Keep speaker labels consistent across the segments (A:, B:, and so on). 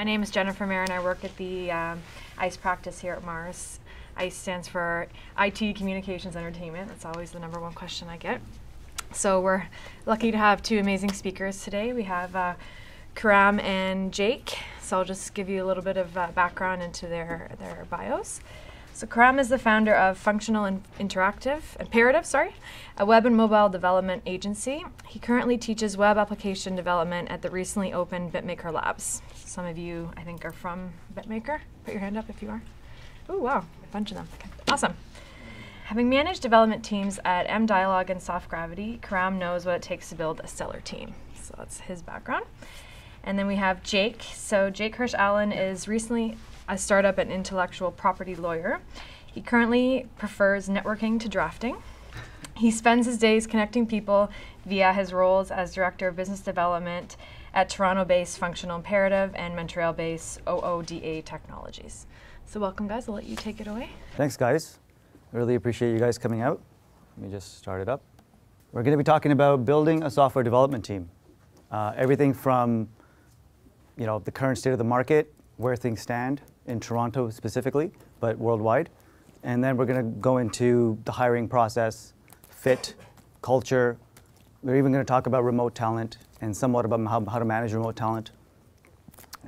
A: My name is Jennifer Mayer, and I work at the ICE practice here at MaRS. ICE stands for IT Communications Entertainment. That's always the #1 question I get. So we're lucky to have two amazing speakers today. We have Khurram and Jake. So I'll just give you a little bit of background into their bios. So Khurram is the founder of Functional Imperative, a web and mobile development agency. He currently teaches web application development at the recently opened BitMaker Labs. Some of you, I think, are from BitMaker. Put your hand up if you are. Oh, wow, a bunch of them. Okay. Awesome. Having managed development teams at MDialog and Soft Gravity, Khurram knows what it takes to build a stellar team. So that's his background. And then we have Jake. So Jake Hirsch-Allen is recently a startup and intellectual property lawyer. He currently prefers networking to drafting. He spends his days connecting people via his roles as Director of Business Development at Toronto-based Functional Imperative and Montreal-based OODA Technologies. So welcome, guys. I'll let you take it away.
B: Thanks, guys. Really appreciate you guys coming out. Let me just start it up. We're going to be talking about building a software development team. Everything from the current state of the market, where things stand in Toronto specifically, but worldwide. And then we're going to go into the hiring process, fit, culture. We're even going to talk about remote talent and somewhat about how to manage remote talent.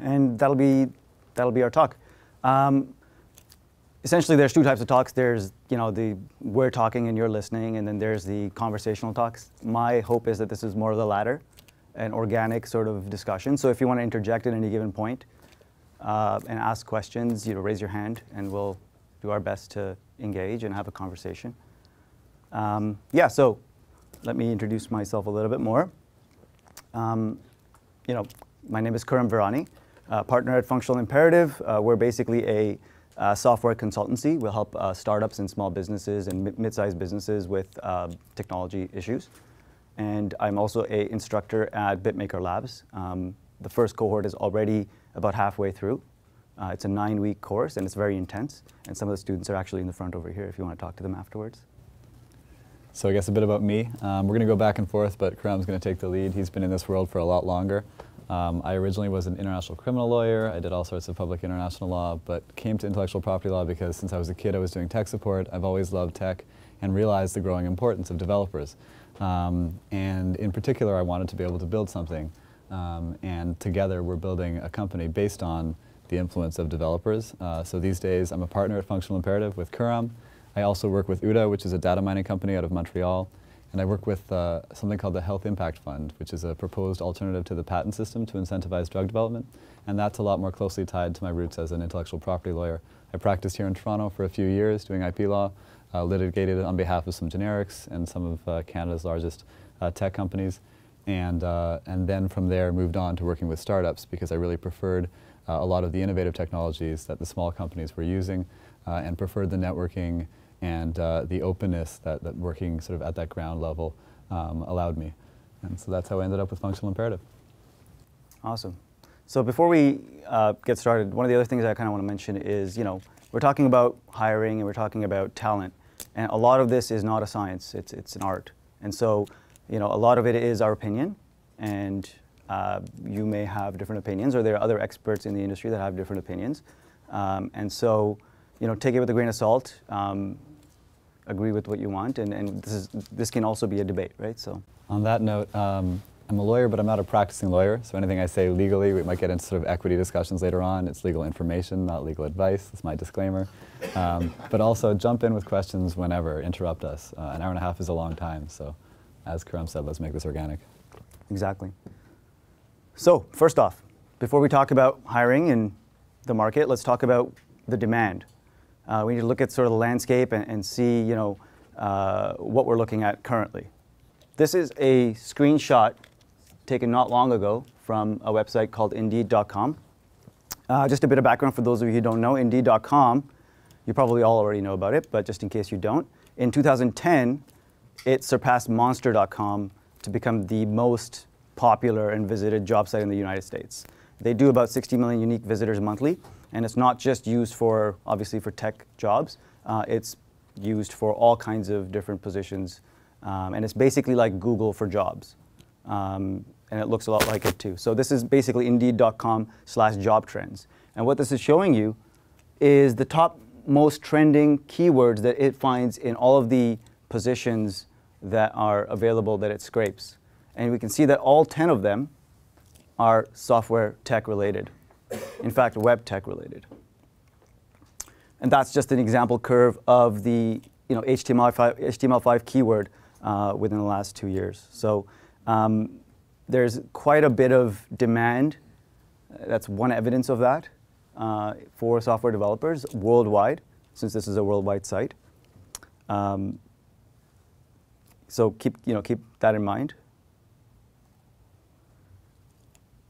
B: And that'll be our talk. Essentially, there's two types of talks. There's the we're talking and you're listening, and then there's the conversational talks. My hope is that this is more of the latter, an organic sort of discussion. So if you want to interject at any given point and ask questions, raise your hand, and we'll do our best to engage and have a conversation. So let me introduce myself a little bit more. My name is Khurram Virani, partner at Functional Imperative. We're basically a software consultancy. We'll help startups and small businesses and mid-sized businesses with technology issues. And I'm also an instructor at BitMaker Labs. The first cohort is already about halfway through. It's a 9-week course, and it's very intense. And some of the students are actually in the front over here if you want to talk to them afterwards.
C: So I guess a bit about me. We're going to go back and forth, but Khurram's going to take the lead. He's been in this world for a lot longer. I originally was an international criminal lawyer. I did all sorts of public international law, but came to intellectual property law because since I was a kid I was doing tech support. I've always loved tech and realized the growing importance of developers. And in particular, I wanted to be able to build something. And together we're building a company based on the influence of developers. So these days I'm a partner at Functional Imperative with Khurram. I also work with UDA, which is a data mining company out of Montreal. And I work with something called the Health Impact Fund, which is a proposed alternative to the patent system to incentivize drug development. And that's a lot more closely tied to my roots as an intellectual property lawyer. I practiced here in Toronto for a few years doing IP law, litigated on behalf of some generics and some of Canada's largest tech companies. And then from there moved on to working with startups because I really preferred a lot of the innovative technologies that the small companies were using and preferred the networking and the openness that working sort of at that ground level allowed me. And so that's how I ended up with Functional Imperative.
B: Awesome. So before we get started, one of the other things I kind of want to mention is, we're talking about hiring and we're talking about talent. And a lot of this is not a science, it's an art. And so, a lot of it is our opinion, and you may have different opinions, or there are other experts in the industry that have different opinions. And so, take it with a grain of salt, agree with what you want, and this can also be a debate, right? So,
C: on that note, I'm a lawyer, but I'm not a practicing lawyer, so anything I say legally, we might get into sort of equity discussions later on. It's legal information, not legal advice. That's my disclaimer. But also jump in with questions whenever, interrupt us. An hour and a half is a long time, so as Khurram said, let's make this organic.
B: Exactly. So first off, before we talk about hiring in the market, let's talk about the demand. We need to look at sort of the landscape and see, what we're looking at currently. This is a screenshot taken not long ago from a website called Indeed.com. Just a bit of background for those of you who don't know, Indeed.com, you probably all already know about it, but just in case you don't, in 2010, it surpassed Monster.com to become the most popular and visited job site in the United States. They do about 60 million unique visitors monthly, and it's not just used for, obviously, for tech jobs. It's used for all kinds of different positions, and it's basically like Google for jobs. and it looks a lot like it too. So this is basically Indeed.com/job trends. And what this is showing you is the top most trending keywords that it finds in all of the positions that are available that it scrapes. And we can see that all 10 of them are software tech related. In fact, web tech related. And that's just an example curve of the HTML5 keyword within the last 2 years. So there's quite a bit of demand. That's one evidence of that for software developers worldwide, since this is a worldwide site. So keep that in mind.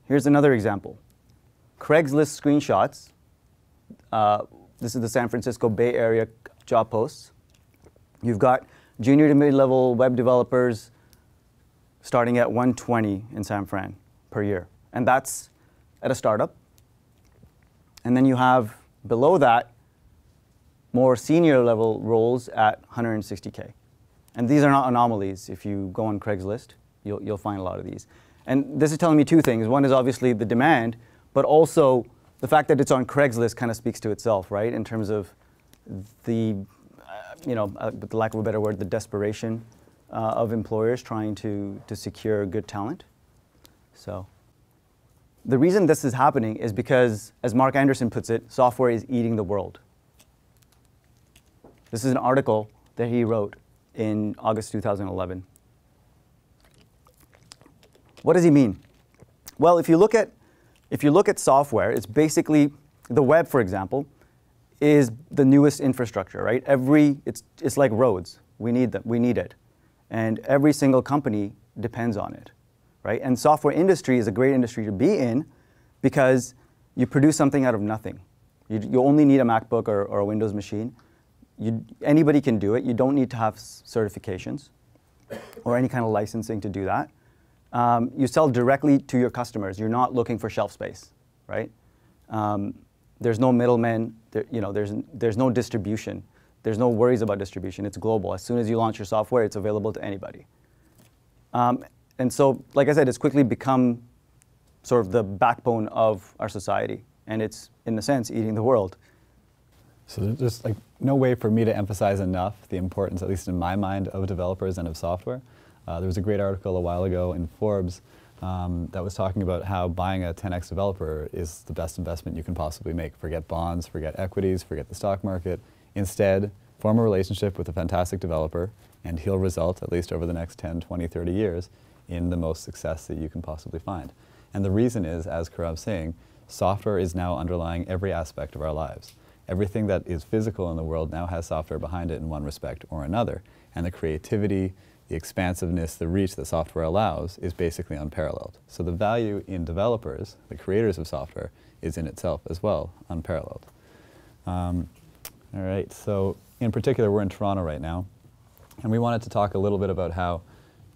B: Here's another example. Craigslist screenshots. This is the San Francisco Bay Area job posts. You've got junior to mid-level web developers starting at 120 in San Fran per year. And that's at a startup. And then you have below that more senior level roles at 160K. And these are not anomalies. If you go on Craigslist, you'll find a lot of these. And this is telling me two things. One is obviously the demand, but also the fact that it's on Craigslist kind of speaks to itself, right? In terms of the, with the lack of a better word, the desperation of employers trying to secure good talent. So the reason this is happening is because, as Mark Anderson puts it, software is eating the world. This is an article that he wrote in August 2011. What does he mean? Well, if you look at software, it's basically the web, for example, is the newest infrastructure, right? It's like roads. We need them. We need it, and every single company depends on it, right? And software industry is a great industry to be in because you produce something out of nothing. You only need a MacBook or a Windows machine. Anybody can do it. You don't need to have certifications or any kind of licensing to do that. You sell directly to your customers. You're not looking for shelf space, right? There's no middlemen. There's no distribution. There's no worries about distribution. It's global. As soon as you launch your software, it's available to anybody. And so, like I said, it's quickly become sort of the backbone of our society. And it's, in a sense, eating the world.
C: So there's just like no way for me to emphasize enough the importance, at least in my mind, of developers and of software. There was a great article a while ago in Forbes that was talking about how buying a 10x developer is the best investment you can possibly make. Forget bonds, forget equities, forget the stock market. Instead, form a relationship with a fantastic developer, and he'll result, at least over the next 10, 20, 30 years, in the most success that you can possibly find. And the reason is, as Khurram's saying, software is now underlying every aspect of our lives. Everything that is physical in the world now has software behind it in one respect or another. And the creativity, the expansiveness, the reach that software allows is basically unparalleled. So the value in developers, the creators of software, is in itself as well unparalleled. All right, so in particular, we're in Toronto right now. And we wanted to talk a little bit about how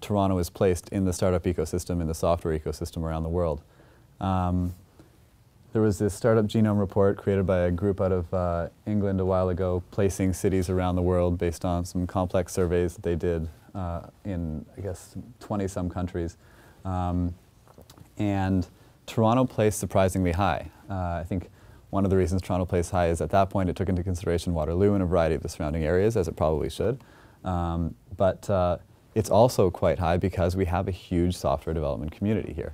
C: Toronto is placed in the startup ecosystem, in the software ecosystem around the world. There was this startup genome report created by a group out of England a while ago, placing cities around the world based on some complex surveys that they did in, I guess, 20-some countries. And Toronto placed surprisingly high. I think one of the reasons Toronto placed high is at that point it took into consideration Waterloo and a variety of the surrounding areas, as it probably should. But it's also quite high because we have a huge software development community here.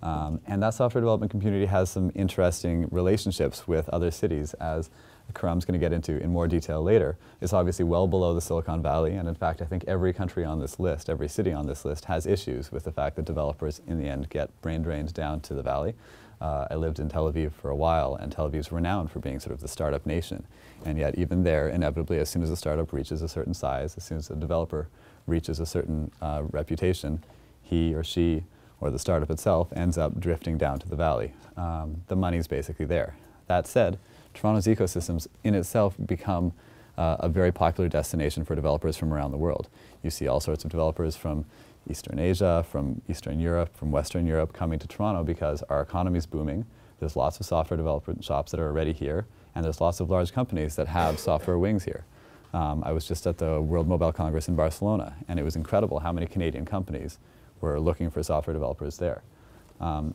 C: And that software development community has some interesting relationships with other cities, as Khurram's going to get into in more detail later. It's obviously well below the Silicon Valley, and in fact, I think every country on this list, every city on this list, has issues with the fact that developers, in the end, get brain drained down to the valley. I lived in Tel Aviv for a while, and Tel Aviv's renowned for being sort of the startup nation. And yet, even there, inevitably, as soon as a startup reaches a certain size, as soon as a developer reaches a certain reputation, he or she or the startup itself ends up drifting down to the valley. The money's basically there. That said, Toronto's ecosystems in itself become a very popular destination for developers from around the world. You see all sorts of developers from Eastern Asia, from Eastern Europe, from Western Europe coming to Toronto because our economy's booming. There's lots of software development shops that are already here, and there's lots of large companies that have software wings here. I was just at the World Mobile Congress in Barcelona, and it was incredible how many Canadian companies were looking for software developers there.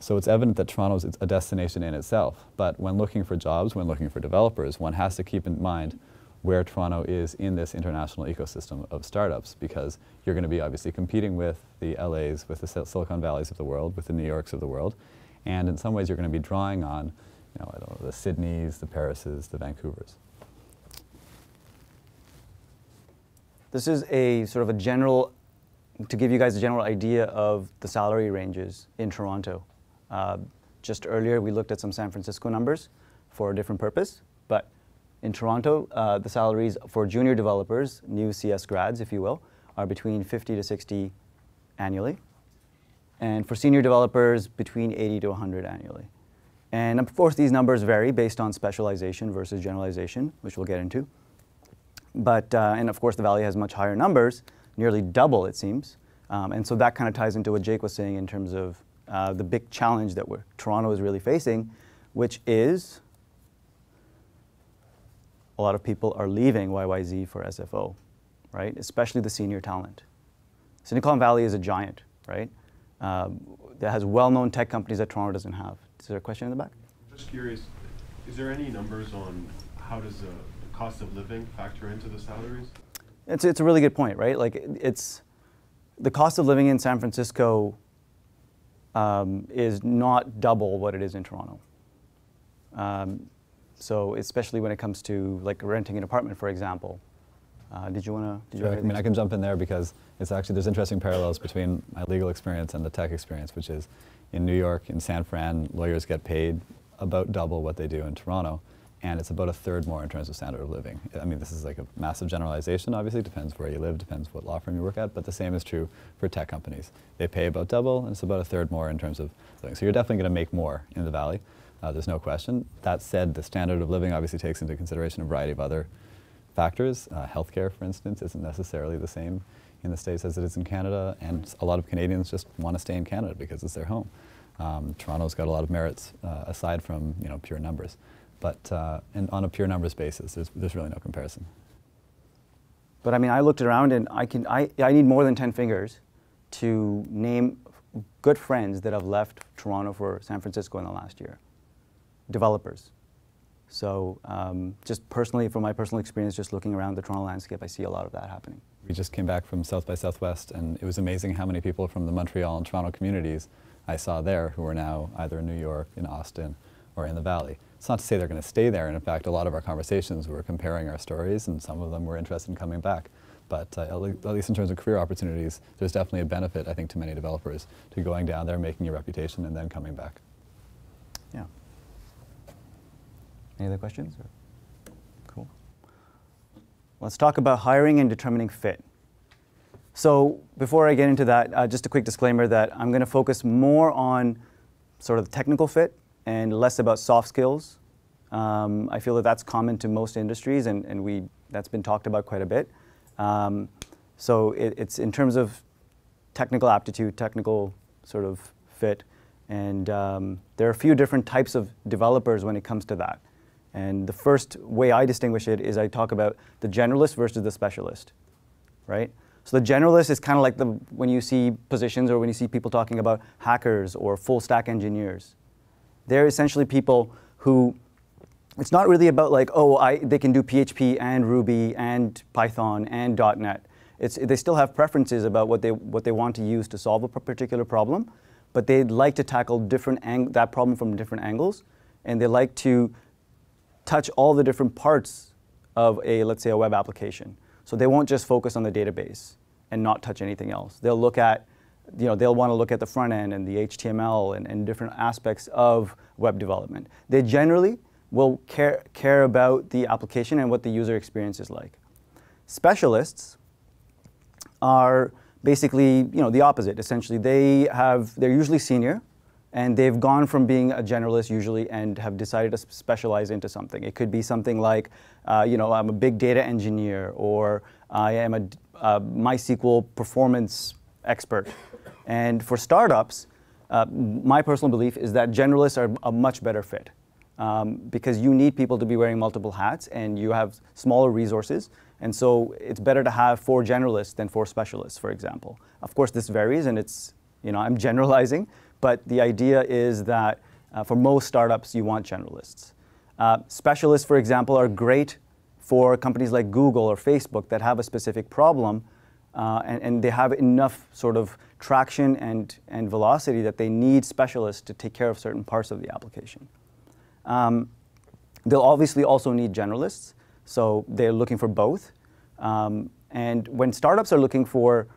C: So it's evident that Toronto is a destination in itself, but when looking for jobs, when looking for developers, one has to keep in mind where Toronto is in this international ecosystem of startups, because you're going to be obviously competing with the LAs, with the Silicon Valleys of the world, with the New Yorks of the world, and in some ways you're going to be drawing on, I don't know, the Sydneys, the Parises, the Vancouvers.
B: This is a sort of a general, to give you guys a general idea of the salary ranges in Toronto. Just earlier we looked at some San Francisco numbers for a different purpose, but in Toronto, the salaries for junior developers, new CS grads, if you will, are between 50 to 60 annually. And for senior developers, between 80 to 100 annually. And of course, these numbers vary based on specialization versus generalization, which we'll get into. But, and of course, the Valley has much higher numbers, nearly double, it seems. And so that kind of ties into what Jake was saying in terms of the big challenge that Toronto is really facing, which is a lot of people are leaving YYZ for SFO, right? Especially the senior talent. Silicon Valley is a giant, right? That has well-known tech companies that Toronto doesn't have. Is there a question in the back?
D: Just curious, is there any numbers on how does the cost of living factor into the salaries?
B: It's a really good point, right? Like it's the cost of living in San Francisco is not double what it is in Toronto. So especially when it comes to like renting an apartment, for example. Did you want to?
C: Sure, I mean, I can jump in there because it's actually, there's interesting parallels between my legal experience and the tech experience, which is in New York, in San Fran, lawyers get paid about double what they do in Toronto, and it's about a third more in terms of standard of living. I mean, this is like a massive generalization, obviously, depends where you live, depends what law firm you work at, but the same is true for tech companies. They pay about double, and it's about a third more in terms of living. So you're definitely going to make more in the Valley, there's no question. That said, the standard of living obviously takes into consideration a variety of other factors. Healthcare, for instance, isn't necessarily the same in the States as it is in Canada, and a lot of Canadians just want to stay in Canada because it's their home. Toronto's got a lot of merits aside from pure numbers, but and on a pure numbers basis, there's really no comparison.
B: But I mean, I looked around and I need more than 10 fingers to name good friends that have left Toronto for San Francisco in the last year. Developers. So just personally, from my personal experience, just looking around the Toronto landscape, I see a lot of that happening.
C: We just came back from South by Southwest, and it was amazing how many people from the Montreal and Toronto communities I saw there who are now either in New York, in Austin, or in the Valley. It's not to say they're going to stay there, and in fact, a lot of our conversations were comparing our stories, and some of them were interested in coming back. But at least in terms of career opportunities, there's definitely a benefit, I think, to many developers to going down there, making a reputation, and then coming back.
B: Yeah. Any other questions? Cool. Let's talk about hiring and determining fit. So before I get into that, just a quick disclaimer that I'm going to focus more on sort of the technical fit and less about soft skills. I feel that that's common to most industries, and that's been talked about quite a bit. So it's in terms of technical aptitude, technical sort of fit, and there are a few different types of developers when it comes to that. And the first way I distinguish it is I talk about the generalist versus the specialist, right? So the generalist is kind of like when you see positions or when you see people talking about hackers or full stack engineers. They're essentially people who, it's not really about like, oh, they can do PHP and Ruby and Python and .NET. They still have preferences about what they want to use to solve a particular problem, but they'd like to tackle that problem from different angles, and they like to touch all the different parts of let's say a web application. So they won't just focus on the database and not touch anything else. They'll look at, they'll want to look at the front end and the HTML and different aspects of web development. They generally will care about the application and what the user experience is like. Specialists are basically, the opposite. Essentially, they're usually senior, and they've gone from being a generalist usually and have decided to specialize into something. It could be something like, I'm a big data engineer, or I am a MySQL performance expert. And for startups, my personal belief is that generalists are a much better fit because you need people to be wearing multiple hats, and you have smaller resources. And so it's better to have 4 generalists than 4 specialists, for example. Of course, this varies, and it's I'm generalizing, but the idea is that for most startups, you want generalists. Specialists, for example, are great for companies like Google or Facebook that have a specific problem, and they have enough sort of traction and velocity that they need specialists to take care of certain parts of the application. They'll obviously also need generalists, so they're looking for both. And when startups are looking for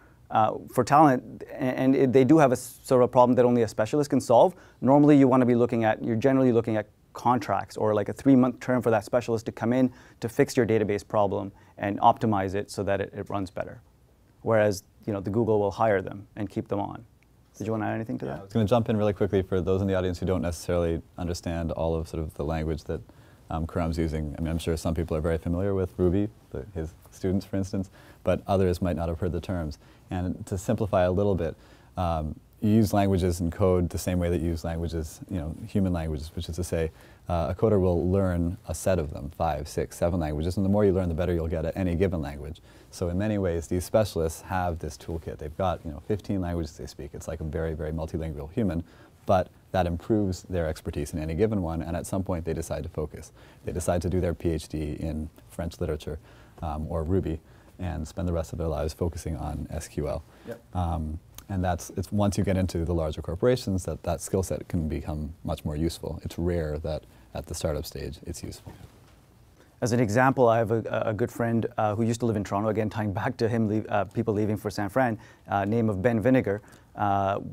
B: talent, and they do have a sort of problem that only a specialist can solve, normally you're generally looking at contracts or like a 3-month term for that specialist to come in to fix your database problem and optimize it so that it runs better. Whereas, the Google will hire them and keep them on. Did you want to add anything to that?
C: I was going to jump in really quickly for those in the audience who don't necessarily understand all of sort of the language that Khurram's using. I mean, I'm sure some people are very familiar with Ruby, his students, for instance, but others might not have heard the terms. And to simplify a little bit, you use languages and code the same way that you use languages, human languages, which is to say, a coder will learn a set of them, 5, 6, 7 languages, and the more you learn, the better you'll get at any given language. So in many ways, these specialists have this toolkit. They've got 15 languages they speak. It's like a very, very multilingual human, but that improves their expertise in any given one, and at some point they decide to focus. They decide to do their PhD in French literature or Ruby and spend the rest of their lives focusing on SQL.
B: Yep.
C: And it's once you get into the larger corporations that skill set can become much more useful. It's rare that at the startup stage it's useful.
B: As an example, I have a good friend who used to live in Toronto, again tying back to him, people leaving for San Fran, name of Ben Vinegar,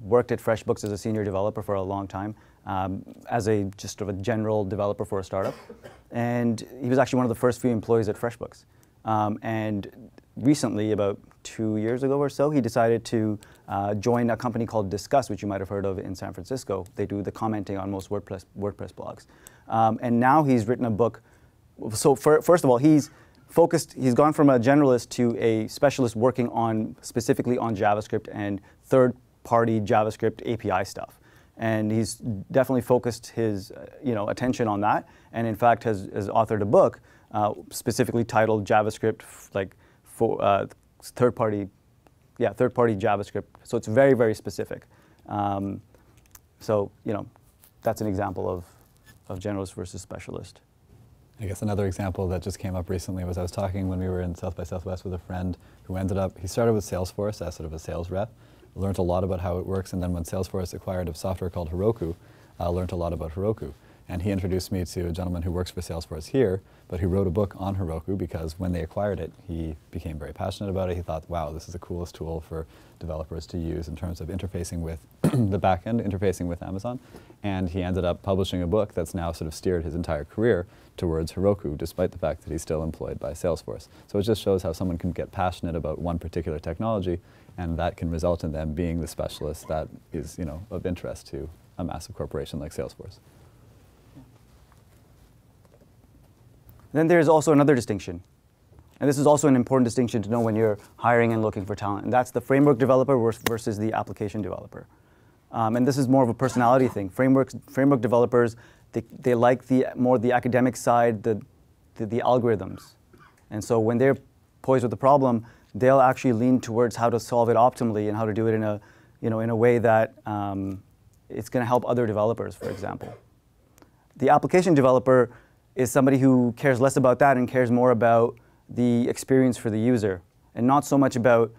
B: worked at FreshBooks as a senior developer for a long time, as just sort of a general developer for a startup. And he was actually one of the first few employees at FreshBooks. And recently, about 2 years ago or so, he decided to join a company called Discuss, which you might have heard of in San Francisco. They do the commenting on most WordPress blogs. And now he's written a book. So first of all, he's gone from a generalist to a specialist working specifically on JavaScript and third-party JavaScript API stuff. And he's definitely focused his attention on that, and in fact has authored a book specifically titled JavaScript, for third-party JavaScript. So it's very, very specific. So that's an example of generalist versus specialist.
C: I guess another example that just came up recently was I was talking when we were in South by Southwest with a friend who he started with Salesforce as sort of a sales rep, learned a lot about how it works, and then when Salesforce acquired a software called Heroku, learned a lot about Heroku. And he introduced me to a gentleman who works for Salesforce here, but who wrote a book on Heroku because when they acquired it, he became very passionate about it. He thought, wow, this is the coolest tool for developers to use in terms of interfacing with the back end, interfacing with Amazon. And he ended up publishing a book that's now sort of steered his entire career towards Heroku, despite the fact that he's still employed by Salesforce. So it just shows how someone can get passionate about one particular technology, and that can result in them being the specialist that is, of interest to a massive corporation like Salesforce. Then there's also another distinction. And this is also an important distinction to know when you're hiring and looking for talent. And that's the framework developer versus the application developer. And this is more of a personality thing. Framework developers, they like more the academic side, the algorithms. And so when they're poised with a problem, they'll actually lean towards how to solve it optimally and how to do it in a way that it's going to help other developers, for example. The application developer is somebody who cares less about that and cares more about the experience for the user, and not so much about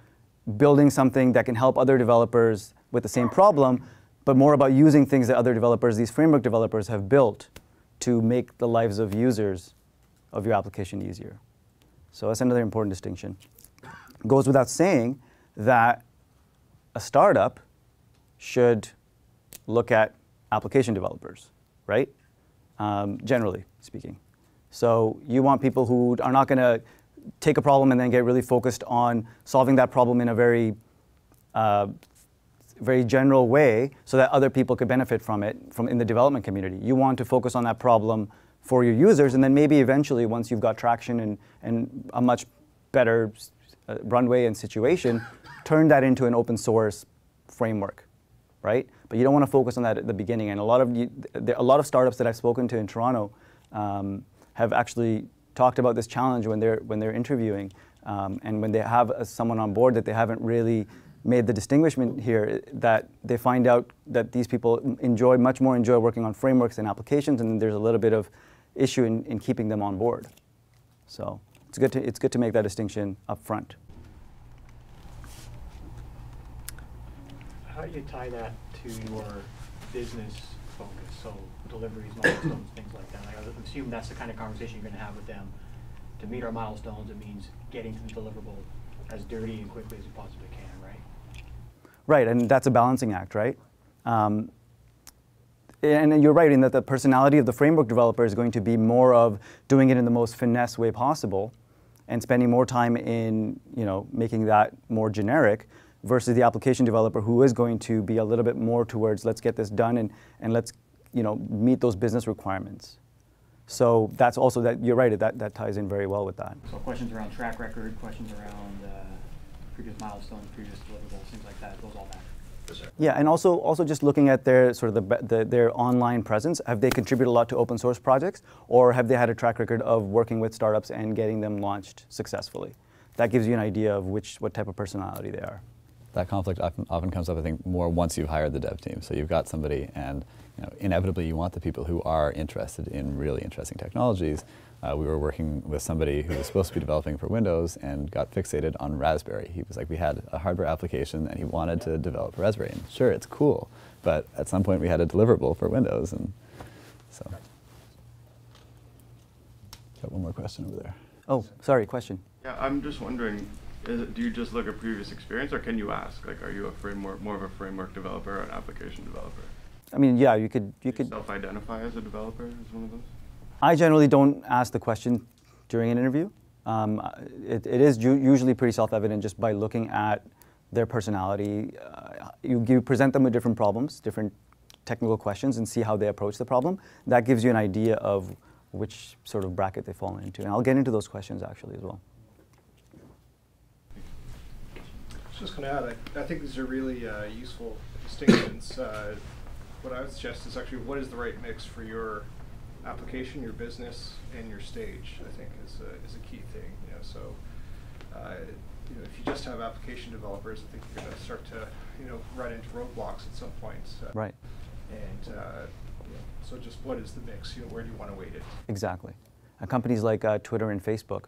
C: building something that can help other developers with the same problem, but more about using things that other developers, these framework developers, have built to make the lives of users of your application easier. So that's another important distinction. It goes without saying that a startup should look at application developers, right? Generally speaking. So you want people who are not going to take a problem and then get really focused on solving that problem in a very, very general way so that other people could benefit from it in the development community. You want to focus on that problem for your users, and then maybe eventually, once you've got traction and a much better runway and situation, turn that into an open source framework, right? But you don't want to focus on that at the beginning. And a lot of startups that I've spoken to in Toronto have actually talked about this challenge when they're interviewing, and when they have someone on board that they haven't really
B: made the distinguishment here that they find out that these people much more enjoy working on frameworks and applications, and there's a little bit of issue in keeping them on board. So it's good to make that distinction up front.
E: How do you tie that to your business focus? So deliveries, milestones, things like that. I assume that's the kind of conversation you're going to have with them. To meet our milestones, it means getting to the deliverable as dirty and quickly as you possibly can, right?
B: Right, and that's a balancing act, right? And you're right in that the personality of the framework developer is going to be more of doing it in the most finesse way possible and spending more time in making that more generic versus the application developer who is going to be a little bit more towards let's get this done and let's meet those business requirements. So that's also you're right, that ties in very well with that.
E: So questions around track record, questions around previous milestones, previous deliverables, things like that, goes all back.
B: Yeah, and also just looking at their sort of their online presence. Have they contributed a lot to open source projects, or have they had a track record of working with startups and getting them launched successfully? That gives you an idea of what type of personality they are.
C: That conflict often comes up, I think, more once you've hired the dev team. So you've got somebody, and inevitably you want the people who are interested in really interesting technologies. We were working with somebody who was supposed to be developing for Windows and got fixated on Raspberry. He was like, we had a hardware application and he wanted to develop Raspberry. And sure, it's cool, but at some point we had a deliverable for Windows, and so. Got one more question over there.
B: Oh, sorry, question.
F: Yeah, I'm just wondering, do you just look at previous experience, or can you ask, like, are you more of a framework developer or an application developer?
B: I mean, yeah, you could
F: self-identify as a developer as one of those?
B: I generally don't ask the question during an interview. It is usually pretty self-evident just by looking at their personality. You present them with different problems, different technical questions, and see how they approach the problem. That gives you an idea of which sort of bracket they fall into. And I'll get into those questions actually as well.
G: Just going to add, I think these are really useful distinctions. What I would suggest is actually what is the right mix for your application, your business, and your stage, I think is a key thing. So if you just have application developers, I think you're going to start to run into roadblocks at some point.
B: Right.
G: And so just what is the mix? Where do you want to weight it?
B: Exactly. Companies like Twitter and Facebook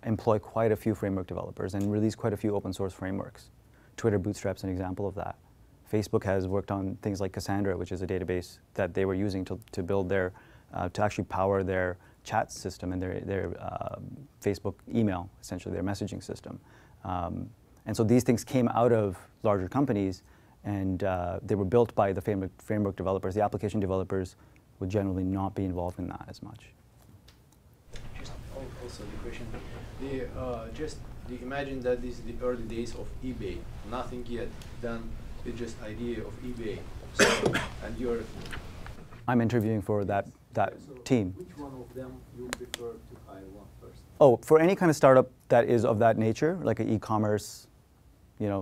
B: employ quite a few framework developers and release quite a few open source frameworks. Twitter Bootstrap's an example of that. Facebook has worked on things like Cassandra, which is a database that they were using to build to actually power their chat system and their Facebook email, essentially their messaging system. And so these things came out of larger companies, and they were built by the framework developers. The application developers would generally not be involved in that as much.
H: Also the question, just imagine that this is the early days of eBay, nothing yet done. It's just idea of eBay. So, and you're.
B: I'm interviewing for that team.
H: Which one of them you prefer to hire one first?
B: Oh, for any kind of startup that is of that nature, like an e-commerce,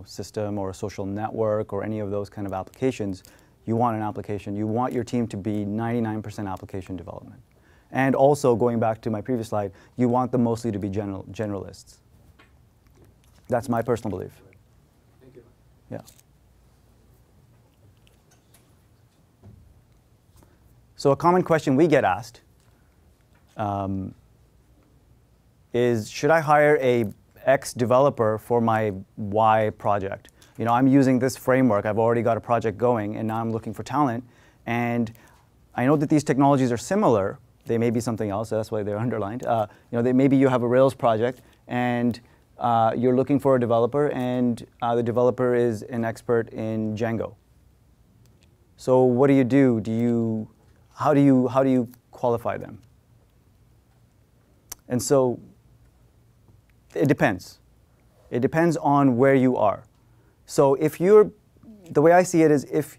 B: system or a social network or any of those kind of applications, you want an application. You want your team to be 99% application development. And also, going back to my previous slide, you want them mostly to be generalists. That's my personal belief.
H: Thank you.
B: Yeah. So a common question we get asked is, should I hire a X developer for my Y project? I'm using this framework. I've already got a project going, and now I'm looking for talent. And I know that these technologies are similar. They may be something else. That's why they're underlined. Maybe you have a Rails project, and you're looking for a developer, and the developer is an expert in Django. So what do you do? How do you qualify them? And so it depends. It depends on where you are. So the way I see it is if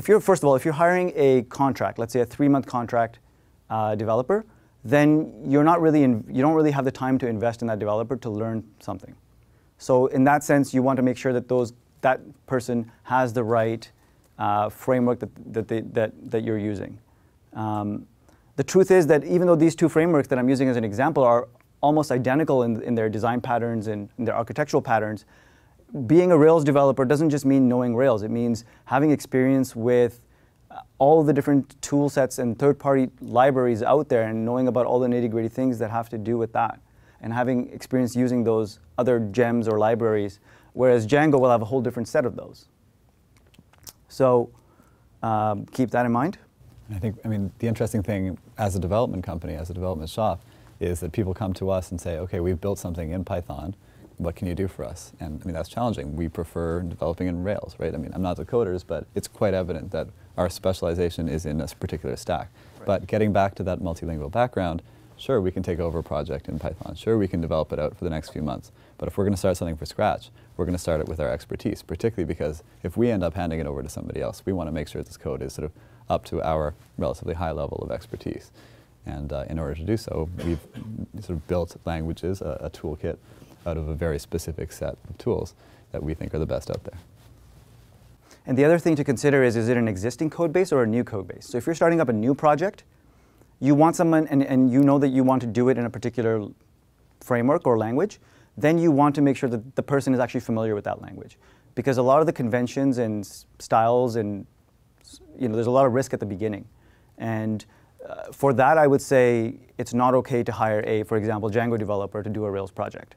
B: you're hiring a contract, let's say a 3-month contract developer, then you don't really have the time to invest in that developer to learn something. So in that sense, you want to make sure that that person has the right framework that you're using. The truth is that even though these two frameworks that I'm using as an example are almost identical in their design patterns and in their architectural patterns, being a Rails developer doesn't just mean knowing Rails. It means having experience with all the different tool sets and third-party libraries out there and knowing about all the nitty-gritty things that have to do with that, and having experience using those other gems or libraries, whereas Django will have a whole different set of those. So keep that in mind.
C: I mean, the interesting thing as a development company, as a development shop, is that people come to us and say, okay, we've built something in Python. What can you do for us? And I mean, that's challenging. We prefer developing in Rails, right? I mean, I'm not the coders, but it's quite evident that our specialization is in this particular stack. Right. But getting back to that multilingual background, sure, we can take over a project in Python. Sure, we can develop it out for the next few months. But if we're going to start something from scratch, we're going to start it with our expertise, particularly because if we end up handing it over to somebody else, we want to make sure this code is sort of up to our relatively high level of expertise. And in order to do so, we've sort of built languages, a toolkit, out of a very specific set of tools that we think are the best out there.
B: And the other thing to consider is it an existing code base or a new code base? So if you're starting up a new project, you want someone, and you know that you want to do it in a particular framework or language, then you want to make sure that the person is actually familiar with that language. Because a lot of the conventions and styles and, there's a lot of risk at the beginning. And for that, I would say it's not okay to hire a, for example, Django developer to do a Rails project.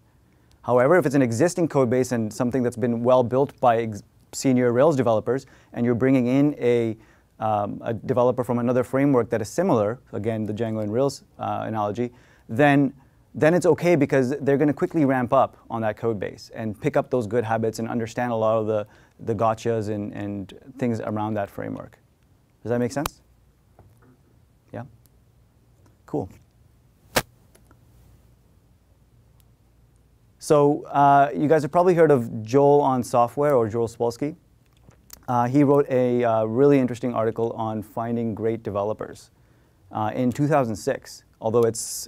B: However, if it's an existing code base and something that's been well built by senior Rails developers, and you're bringing in a developer from another framework that is similar, again, the Django and Rails analogy, then it's okay because they're going to quickly ramp up on that code base and pick up those good habits and understand a lot of the gotchas and things around that framework. Does that make sense? Yeah? Cool. So you guys have probably heard of Joel on Software, or Joel Spolsky. He wrote a really interesting article on finding great developers in 2006. Although it's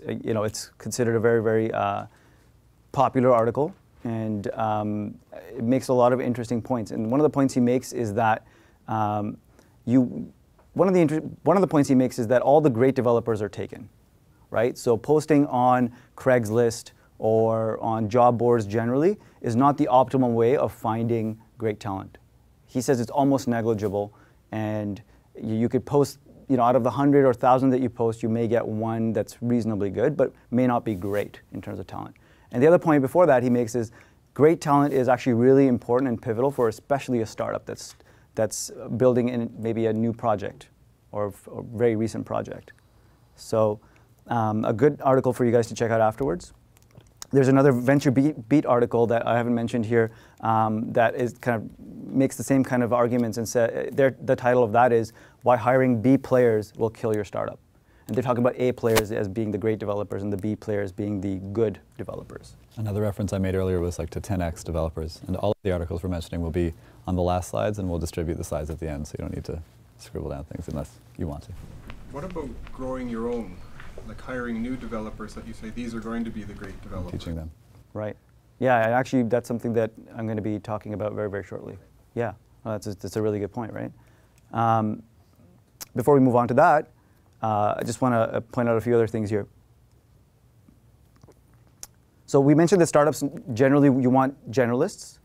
B: considered a very, very popular article, and it makes a lot of interesting points. And one of the points he makes is that one of the points he makes is that all the great developers are taken, right? So posting on Craigslist or on job boards generally is not the optimal way of finding great talent. He says it's almost negligible, and you could post, out of the 100 or 1,000 that you post, you may get one that's reasonably good, but may not be great in terms of talent. And the other point before that he makes is great talent is actually really important and pivotal for especially a startup that's building in maybe a new project or a very recent project. So a good article for you guys to check out afterwards. There's another Venture Beat article that I haven't mentioned here that is kind of makes the same kind of arguments, and the title of that is Why Hiring B Players Will Kill Your Startup. And they're talking about A players as being the great developers and the B players being the good developers.
C: Another reference I made earlier was like to 10x developers, and all of the articles we're mentioning will be on the last slides, and we'll distribute the slides at the end, so you don't need to scribble down things unless you want to.
I: What about growing your own? Like hiring new developers that you say, these are going to be the great developers.
C: Teaching them.
B: Right. Yeah, and actually that's something that I'm going to be talking about very, very shortly. Yeah, well, that's a really good point, right? Before we move on to that, I just want to point out a few other things here. So we mentioned that startups, generally you want generalists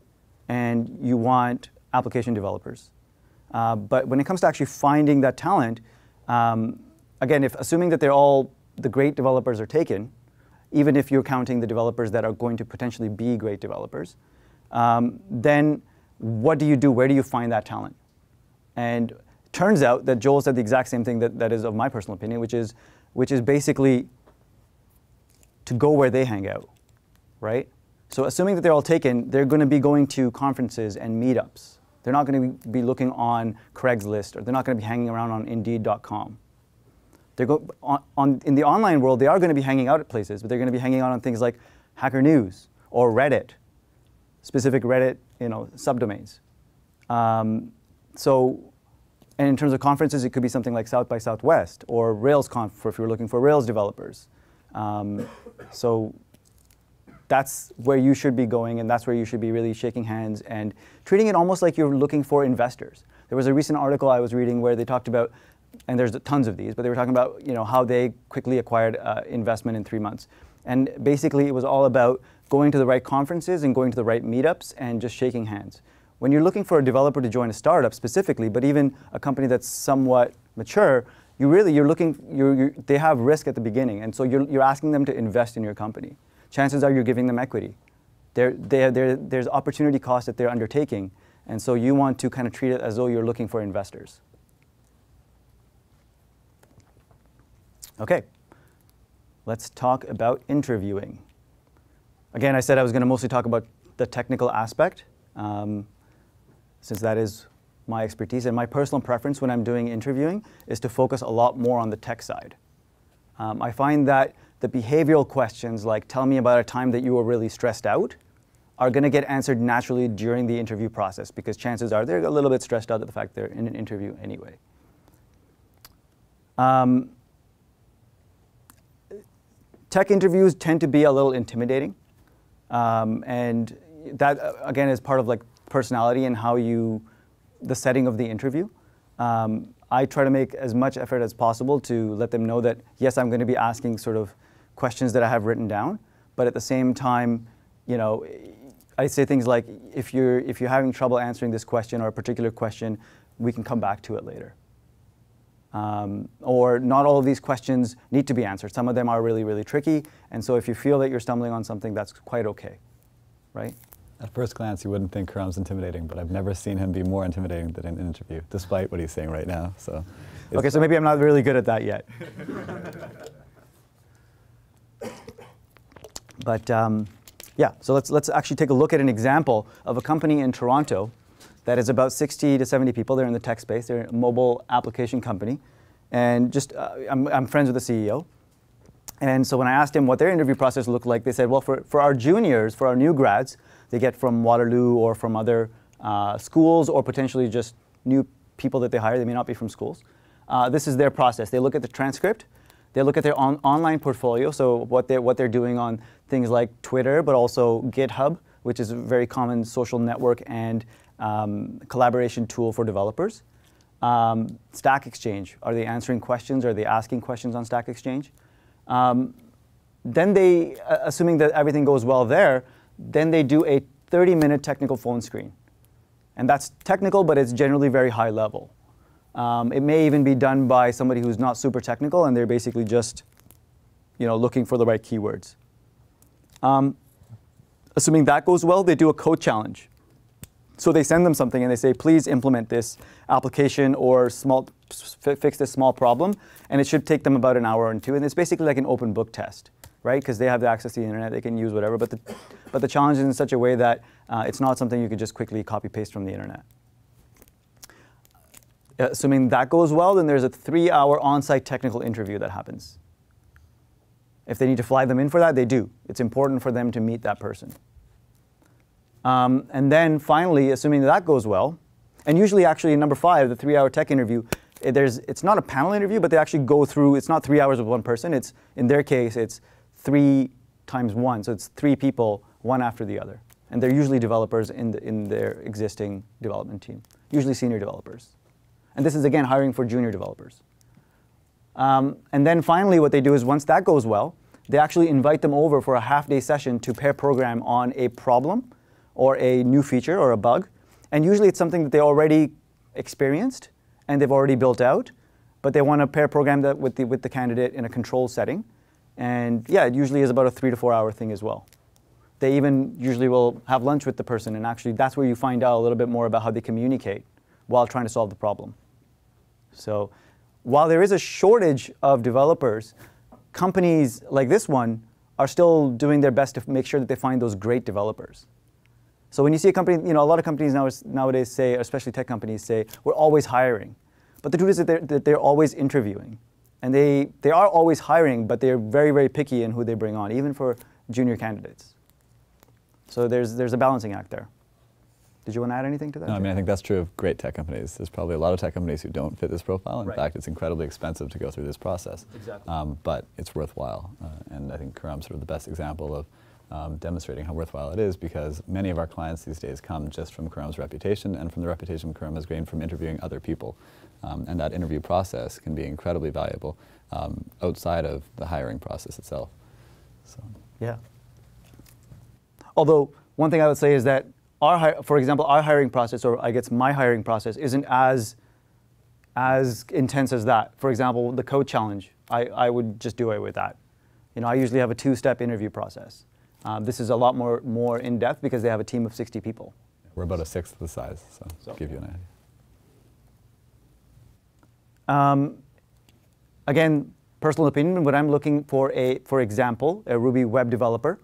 B: and you want application developers. But when it comes to actually finding that talent, again, assuming that the great developers are taken, even if you're counting the developers that are going to potentially be great developers, then what do you do? Where do you find that talent? And it turns out that Joel said the exact same thing that is of my personal opinion, which is basically to go where they hang out, right? So assuming that they're all taken, they're going to be going to conferences and meetups. They're not going to be looking on Craigslist, or they're not going to be hanging around on Indeed.com. In the online world, they are going to be hanging out at places, but they're going to be hanging out on things like Hacker News or Reddit, specific Reddit, subdomains. And in terms of conferences, it could be something like South by Southwest or RailsConf if you're looking for Rails developers. So that's where you should be going, and that's where you should be really shaking hands and treating it almost like you're looking for investors. There was a recent article I was reading where they talked about, and there's tons of these, but they were talking about how they quickly acquired investment in 3 months. And basically it was all about going to the right conferences and going to the right meetups and just shaking hands. When you're looking for a developer to join a startup specifically, but even a company that's somewhat mature, they have risk at the beginning, and so you're asking them to invest in your company. Chances are you're giving them equity. There's opportunity cost that they're undertaking, and so you want to kind of treat it as though you're looking for investors. Okay, let's talk about interviewing. Again, I said I was going to mostly talk about the technical aspect, since that is my expertise. And my personal preference when I'm doing interviewing is to focus a lot more on the tech side. I find that the behavioral questions, like tell me about a time that you were really stressed out, are going to get answered naturally during the interview process, because chances are they're a little bit stressed out at the fact they're in an interview anyway. Tech interviews tend to be a little intimidating. And that, again, is part of like personality and the setting of the interview. I try to make as much effort as possible to let them know that, yes, I'm going to be asking sort of questions that I have written down, but at the same time, you know, I say things like, if you're having trouble answering this question or a particular question, we can come back to it later. Or not all of these questions need to be answered. Some of them are really, really tricky, and so if you feel that you're stumbling on something, that's quite okay, right?
C: At first glance, you wouldn't think Khurram's intimidating, but I've never seen him be more intimidating than in an interview, despite what he's saying right now. So,
B: okay, so maybe I'm not really good at that yet. But yeah, so let's actually take a look at an example of a company in Toronto that is about 60 to 70 people. They're in the tech space. They're a mobile application company, and just I'm friends with the CEO. And so when I asked him what their interview process looked like, they said, well, for our juniors, for our new grads, they get from Waterloo or from other schools, or potentially just new people that they hire. They may not be from schools. This is their process. They look at the transcript. They look at their online portfolio, so what they're doing on things like Twitter, but also GitHub, which is a very common social network and collaboration tool for developers. Stack Exchange. Are they answering questions? Are they asking questions on Stack Exchange? Then they, assuming that everything goes well there, then they do a 30-minute technical phone screen. And that's technical, but it's generally very high level. It may even be done by somebody who's not super technical, and they're basically just, you know, looking for the right keywords. Assuming that goes well, they do a code challenge. So they send them something and they say, please implement this application or fix this small problem, and it should take them about an hour or two. And it's basically like an open book test, right? Because they have the access to the internet, they can use whatever. But the challenge is in such a way that it's not something you could just quickly copy paste from the internet. Assuming that goes well, then there's a 3-hour on-site technical interview that happens. If they need to fly them in for that, they do. It's important for them to meet that person. And then finally, assuming that goes well, and usually actually number 5, the 3-hour tech interview, it's not a panel interview, but they actually go through, it's not 3 hours with one person. It's, in their case, it's 3 times 1. So it's 3 people, one after the other. And they're usually developers in their existing development team, usually senior developers. And this is, again, hiring for junior developers. And then finally, what they do is once that goes well, they actually invite them over for a half-day session to pair program on a problem or a new feature or a bug. And usually it's something that they already experienced and they've already built out, but they want to pair program that with the candidate in a control setting. And yeah, it usually is about a 3 to 4 hour thing as well. They even usually will have lunch with the person, and actually that's where you find out a little bit more about how they communicate while trying to solve the problem. So while there is a shortage of developers, companies like this one are still doing their best to make sure that they find those great developers. So when you see a company, you know, a lot of companies nowadays say, especially tech companies say, we're always hiring. But the truth is that they're always interviewing. And they are always hiring, but they're very, very picky in who they bring on, even for junior candidates. So there's a balancing act there. Did you want to add anything to that?
C: No, I mean, I think that's true of great tech companies. There's probably a lot of tech companies who don't fit this profile. In fact, it's incredibly expensive to go through this process.
B: Exactly.
C: But it's worthwhile. And I think Khurram's sort of the best example of demonstrating how worthwhile it is, because many of our clients these days come just from Khurram's reputation and from the reputation Khurram has gained from interviewing other people. And that interview process can be incredibly valuable outside of the hiring process itself. So.
B: Yeah. Although one thing I would say is that for example, our hiring process, or I guess my hiring process, isn't as intense as that. For example, the code challenge, I would just do away with that. I usually have a 2-step interview process. This is a lot more in-depth because they have a team of 60 people.
C: We're about a sixth of the size, so give you an idea.
B: Again, personal opinion, when I'm looking for example, a Ruby web developer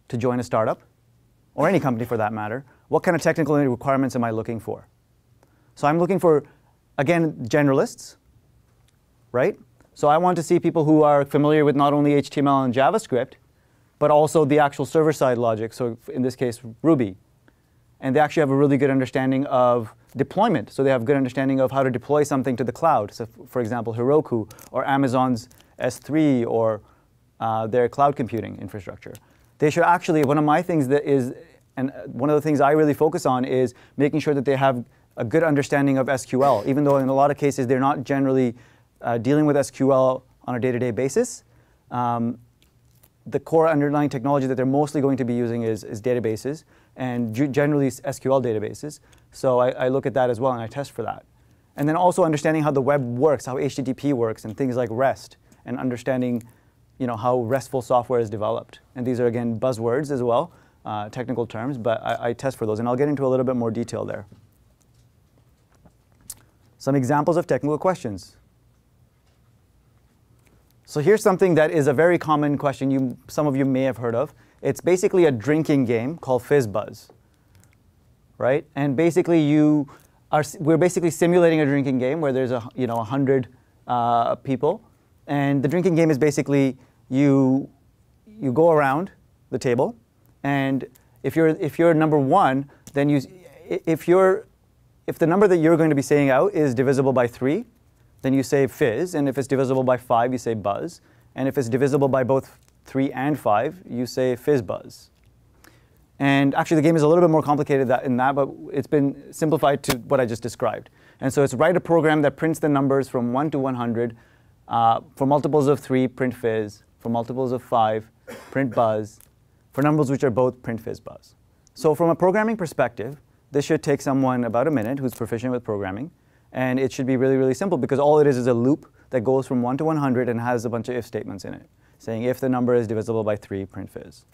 B: to join a startup, or any company for that matter, what kind of technical requirements am I looking for? So I'm looking for, again, generalists, right? So I want to see people who are familiar with not only HTML and JavaScript, but also the actual server-side logic, so in this case, Ruby. And they actually have a really good understanding of deployment. So they have a good understanding of how to deploy something to the cloud. So for example, Heroku, or Amazon's S3, or their cloud computing infrastructure. They should actually, one of my things that is, and one of the things I really focus on is making sure that they have a good understanding of SQL, even though in a lot of cases they're not generally dealing with SQL on a day-to-day basis. The core underlying technology that they're mostly going to be using is databases, and generally SQL databases. So I look at that as well, and I test for that. And then also understanding how the web works, how HTTP works, and things like REST, and understanding how RESTful software is developed. And these are, again, buzzwords as well, technical terms, but I test for those, and I'll get into a little bit more detail there. Some examples of technical questions. So here's something that is a very common question some of you may have heard of. It's basically a drinking game called Fizz Buzz, right? And basically we're basically simulating a drinking game where there's 100 people, and the drinking game is basically you go around the table, and if you're number 1, then if the number that you're going to be saying out is divisible by 3, then you say fizz, and if it's divisible by 5, you say buzz, and if it's divisible by both 3 and 5, you say fizz buzz. And actually, the game is a little bit more complicated than that, but it's been simplified to what I just described. And so it's write a program that prints the numbers from 1 to 100. For multiples of 3, print fizz. For multiples of 5, print buzz. For numbers which are both, print fizz buzz. So from a programming perspective, this should take someone about a minute who's proficient with programming. And it should be really, really simple, because all it is a loop that goes from 1 to 100 and has a bunch of if statements in it, saying if the number is divisible by 3, print fizz.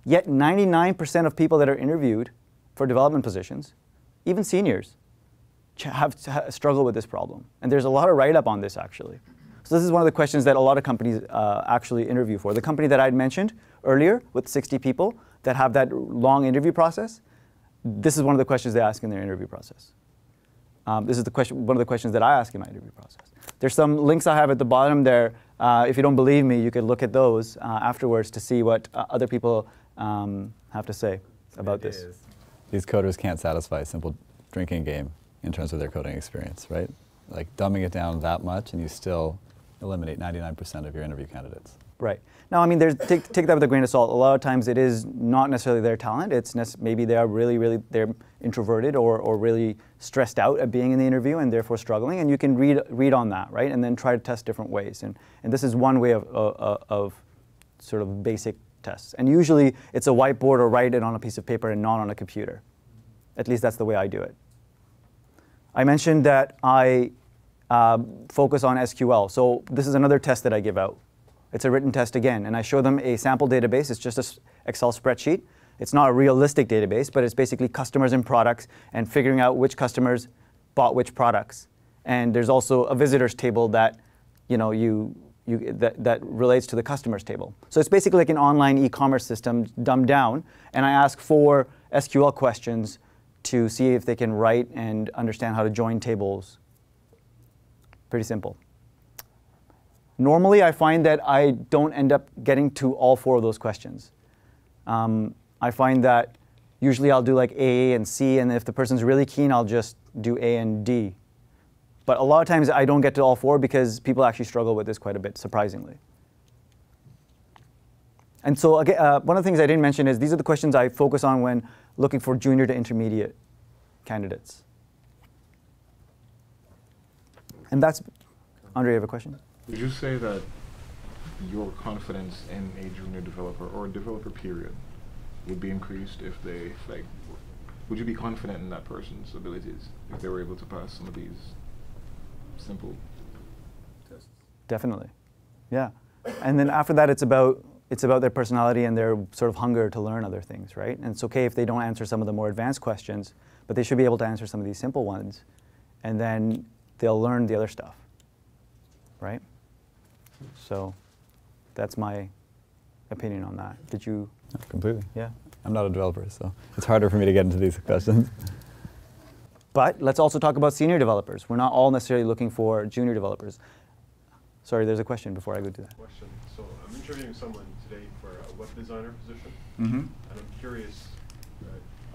B: Yet 99% of people that are interviewed for development positions, even seniors, struggle with this problem. And there's a lot of write-up on this, actually. So this is one of the questions that a lot of companies actually interview for. The company that I'd mentioned earlier with 60 people that have that long interview process, this is one of the questions they ask in their interview process. This is one of the questions that I ask in my interview process. There's some links I have at the bottom there. If you don't believe me, you could look at those afterwards to see what other people have to say about this.
C: These coders can't satisfy a simple drinking game in terms of their coding experience, right? Like dumbing it down that much, and you still eliminate 99% of your interview candidates.
B: Right. Now, I mean, take that with a grain of salt. A lot of times it is not necessarily their talent. It's maybe they are they're introverted or really stressed out at being in the interview and therefore struggling. And you can read on that, right? And then try to test different ways. And this is one way of sort of basic tests. And usually it's a whiteboard or write it on a piece of paper and not on a computer. At least that's the way I do it. I mentioned that I focus on SQL. So this is another test that I give out. It's a written test again, and I show them a sample database. It's just an Excel spreadsheet. It's not a realistic database, but it's basically customers and products and figuring out which customers bought which products. And there's also a visitors table that that relates to the customers table. So it's basically like an online e-commerce system dumbed down, and I ask 4 SQL questions to see if they can write and understand how to join tables. Pretty simple. Normally, I find that I don't end up getting to all 4 of those questions. I find that usually I'll do like A and C, and if the person's really keen, I'll just do A and D. But a lot of times I don't get to all 4 because people actually struggle with this quite a bit, surprisingly. And so again, one of the things I didn't mention is these are the questions I focus on when looking for junior to intermediate candidates. And that's, Andre, you have a question?
J: Would you say that your confidence in a junior developer or a developer period would be increased if they, like, would you be confident in that person's abilities if they were able to pass some of these simple tests?
B: Definitely, yeah. And then after that, it's about their personality and their sort of hunger to learn other things, right? And it's okay if they don't answer some of the more advanced questions, but they should be able to answer some of these simple ones, and then they'll learn the other stuff, right? So that's my opinion on that. Did you?
C: No, completely.
B: Yeah.
C: I'm not a developer, so it's harder for me to get into these questions.
B: But let's also talk about senior developers. We're not all necessarily looking for junior developers. Sorry, there's a question before I go to that.
D: Question. So I'm interviewing someone today for a web designer position,
B: Mm-hmm.
D: and I'm curious,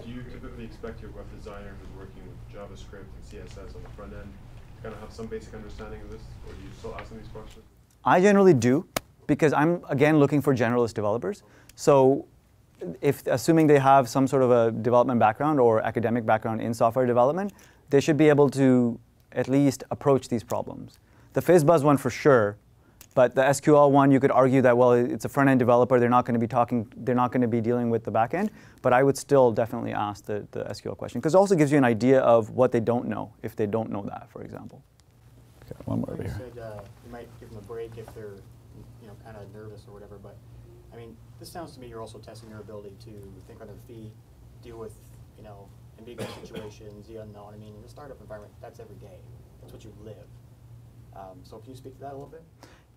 D: do you typically expect your web designer who's working with JavaScript and CSS on the front end to kind of have some basic understanding of this, or do you still ask them these questions?
B: I generally do, because I'm, again, looking for generalist developers. So if, assuming they have some sort of a development background or academic background in software development, they should be able to at least approach these problems. The FizzBuzz one for sure, but the SQL one, you could argue that, well, it's a front-end developer, they're not going to be dealing with the back end, but I would still definitely ask the SQL question, because it also gives you an idea of what they don't know, if they don't know that, for example.
C: Okay, one more over
E: You
C: here.
E: said you might give them a break if they're, kind of nervous or whatever, but I mean, this sounds to me you're also testing their ability to think on their feet, deal with, ambiguous situations, the unknown. I mean, in a startup environment, that's every day. That's what you live. So can you speak to that a little bit?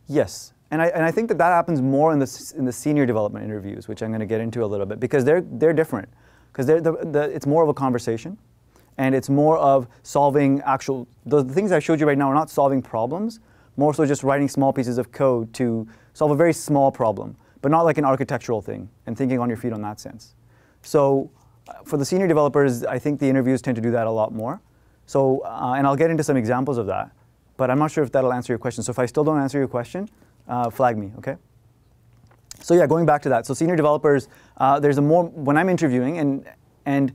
B: Yes, and I think that happens more in the senior development interviews, which I'm going to get into a little bit, because they're different, because it's more of a conversation, and it's more of solving the things I showed you right now are not solving problems, more so just writing small pieces of code to solve a very small problem, but not like an architectural thing, and thinking on your feet on that sense. So for the senior developers, I think the interviews tend to do that a lot more. So, and I'll get into some examples of that, but I'm not sure if that'll answer your question. So if I still don't answer your question, flag me, okay? So yeah, going back to that. So senior developers, when I'm interviewing, and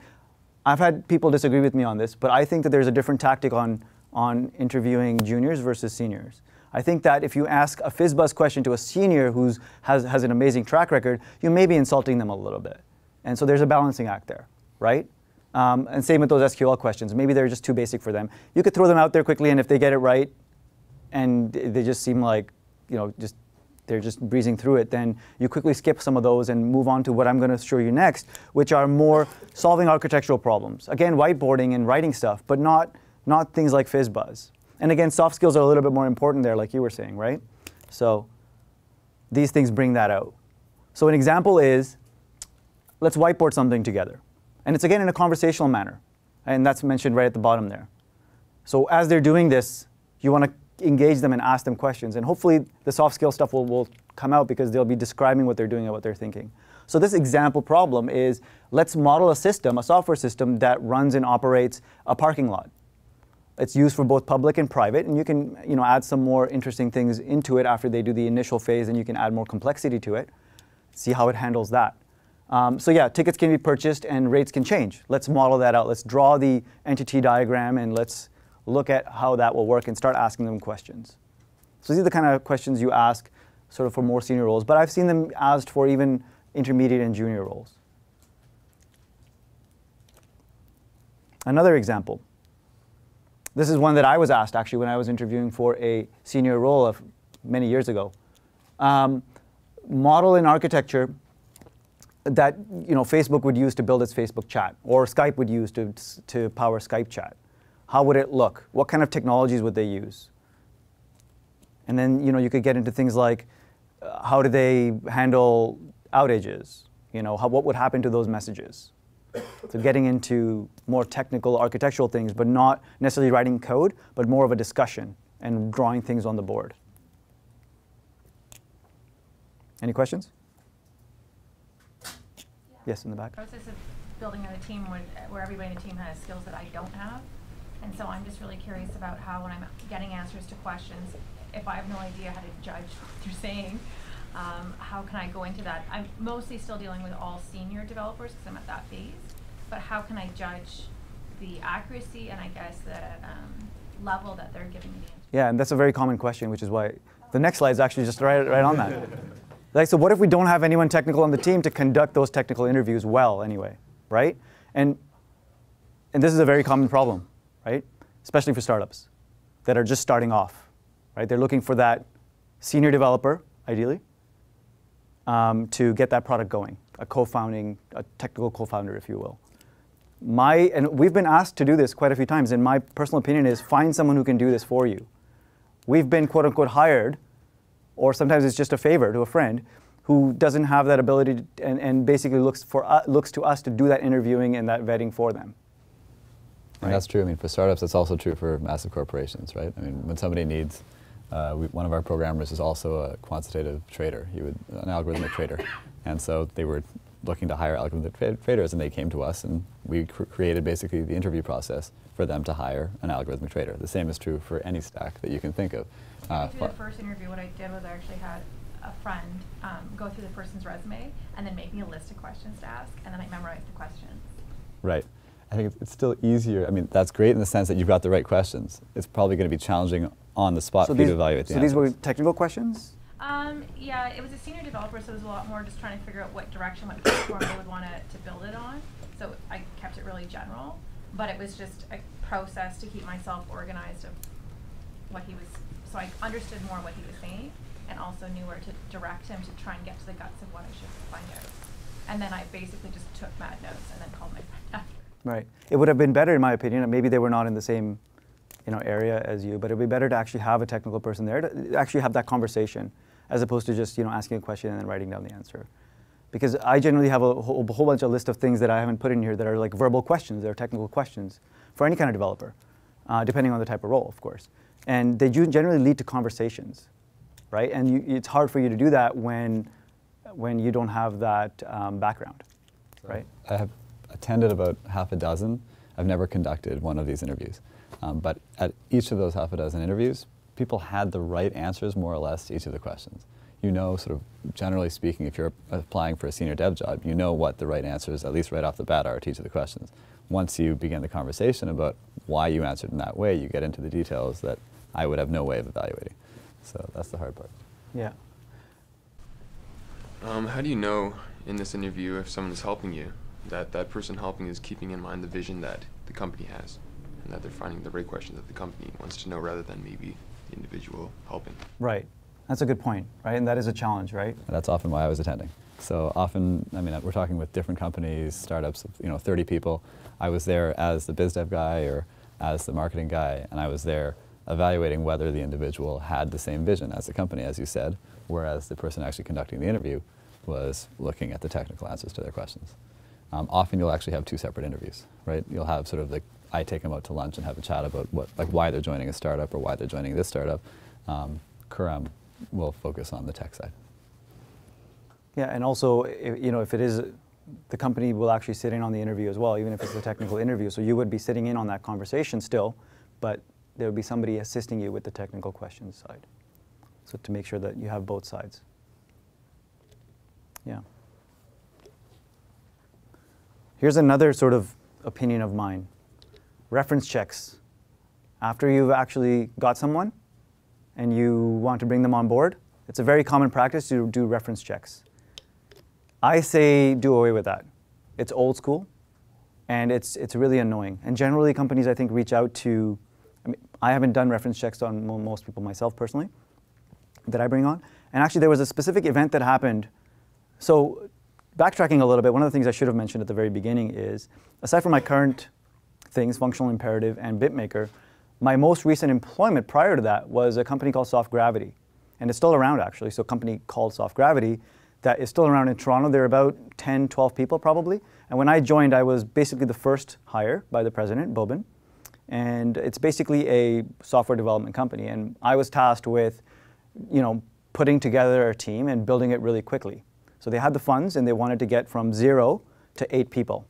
B: I've had people disagree with me on this, but I think that there's a different tactic on interviewing juniors versus seniors. I think that if you ask a FizzBuzz question to a senior who has an amazing track record, you may be insulting them a little bit. And so there's a balancing act there, right? And same with those SQL questions. Maybe they're just too basic for them. You could throw them out there quickly, and if they get it right, and they just seem like, they're just breezing through it, then you quickly skip some of those and move on to what I'm going to show you next, which are more solving architectural problems. Again, whiteboarding and writing stuff, but not things like FizzBuzz. And again, soft skills are a little bit more important there, like you were saying, right? So these things bring that out. So an example is, let's whiteboard something together. And it's again in a conversational manner. And that's mentioned right at the bottom there. So as they're doing this, you want to engage them and ask them questions. And hopefully the soft skill stuff will come out, because they'll be describing what they're doing and what they're thinking. So this example problem is, let's model a software system that runs and operates a parking lot. It's used for both public and private, and you can add some more interesting things into it after they do the initial phase, and you can add more complexity to it. See how it handles that. So yeah, tickets can be purchased and rates can change. Let's model that out. Let's draw the entity diagram, and let's look at how that will work and start asking them questions. So these are the kind of questions you ask sort of for more senior roles, but I've seen them asked for even intermediate and junior roles. Another example. This is one that I was asked actually when I was interviewing for a senior role many years ago. Model an architecture that Facebook would use to build its Facebook chat, or Skype would use to power Skype chat. How would it look? What kind of technologies would they use? And then you could get into things like how do they handle outages? What would happen to those messages? So getting into more technical architectural things, but not necessarily writing code, but more of a discussion and drawing things on the board. Any questions?
A: Yeah.
B: Yes, in the back.
A: Process of building out a team where everybody in the team has skills that I don't have. And so I'm just really curious about how, when I'm getting answers to questions, if I have no idea how to judge what they're saying, how can I go into that? I'm mostly still dealing with all senior developers because I'm at that phase, but how can I judge the accuracy and I guess the level that they're giving me the answer?
B: Yeah, and that's a very common question, which is why the next slide is actually just right on that. Like, so what if we don't have anyone technical on the team to conduct those technical interviews well anyway, right? And this is a very common problem, right? Especially for startups that are just starting off, right? They're looking for that senior developer, ideally, to get that product going, a technical co-founder, if you will. And we've been asked to do this quite a few times, and my personal opinion is find someone who can do this for you. We've been quote unquote hired, or sometimes it's just a favor to a friend who doesn't have that ability and basically looks to us to do that interviewing and that vetting for them.
C: And that's true. I mean, for startups, that's also true for massive corporations, right? I mean, when somebody needs, one of our programmers is also a quantitative trader. An algorithmic trader, and so they were looking to hire algorithmic traders, and they came to us, and we created basically the interview process for them to hire an algorithmic trader. The same is true for any stack that you can think of.
K: Through the first interview, what I did was I actually had a friend go through the person's resume and then make me a list of questions to ask, and then I memorized the questions.
C: Right. I think it's still easier. I mean, that's great in the sense that you've got the right questions. It's probably going to be challenging on the spot for you to evaluate the answers.
B: So these were technical questions?
K: Yeah, it was a senior developer, so it was a lot more just trying to figure out what direction, what platform I would want to build it on. So I kept it really general, but it was just a process to keep myself organized of what he was, so I understood more what he was saying and also knew where to direct him to try and get to the guts of what I should find out. And then I basically just took mad notes and then called my friend after.
B: Right. It would have been better, in my opinion, maybe they were not in the same area as you, but it would be better to actually have a technical person there to actually have that conversation, as opposed to just asking a question and then writing down the answer. Because I generally have a whole bunch of list of things that I haven't put in here that are like verbal questions, they're technical questions for any kind of developer, depending on the type of role, of course. And they generally lead to conversations, right? And it's hard for you to do that when you don't have that background, right?
C: I have attended about half a dozen. I've never conducted one of these interviews. But at each of those half a dozen interviews, people had the right answers more or less to each of the questions. You know, sort of generally speaking, if you're applying for a senior dev job, you know what the right answers, at least right off the bat, are to each of the questions. Once you begin the conversation about why you answered in that way, you get into the details that I would have no way of evaluating. So that's the hard part.
B: Yeah.
L: How do you know in this interview if someone is helping you, that that person helping is keeping in mind the vision that the company has, and that they're finding the right questions that the company wants to know rather than maybe the individual helping?
B: Right. That's a good point, right? And that is a challenge, right?
C: And that's often why I was attending. So often, I mean, we're talking with different companies, startups of 30 people. I was there as the biz dev guy or as the marketing guy, and I was there evaluating whether the individual had the same vision as the company, as you said, whereas the person actually conducting the interview was looking at the technical answers to their questions. Often you'll actually have two separate interviews, right? You'll have sort of the, I take them out to lunch and have a chat about why they're joining a startup or why they're joining this startup. Khurram will focus on the tech side.
B: Yeah, and also, if it is, the company will actually sit in on the interview as well, even if it's a technical interview. So you would be sitting in on that conversation still, but there would be somebody assisting you with the technical questions side. So to make sure that you have both sides. Yeah. Here's another sort of opinion of mine. Reference checks. After you've actually got someone and you want to bring them on board, it's a very common practice to do reference checks. I say do away with that. It's old school, and it's really annoying. And generally, companies, I think, reach out to, I haven't done reference checks on most people myself personally that I bring on. And actually, there was a specific event that happened. So backtracking a little bit, one of the things I should have mentioned at the very beginning is, aside from my current things, Functional Imperative and BitMaker, my most recent employment prior to that was a company called Soft Gravity. And it's still around, actually. So a company called Soft Gravity that is still around in Toronto. There are about 10, 12 people probably. And when I joined, I was basically the first hire by the president, Bobin. And it's basically a software development company. And I was tasked with, putting together a team and building it really quickly. So they had the funds and they wanted to get from 0 to 8 people.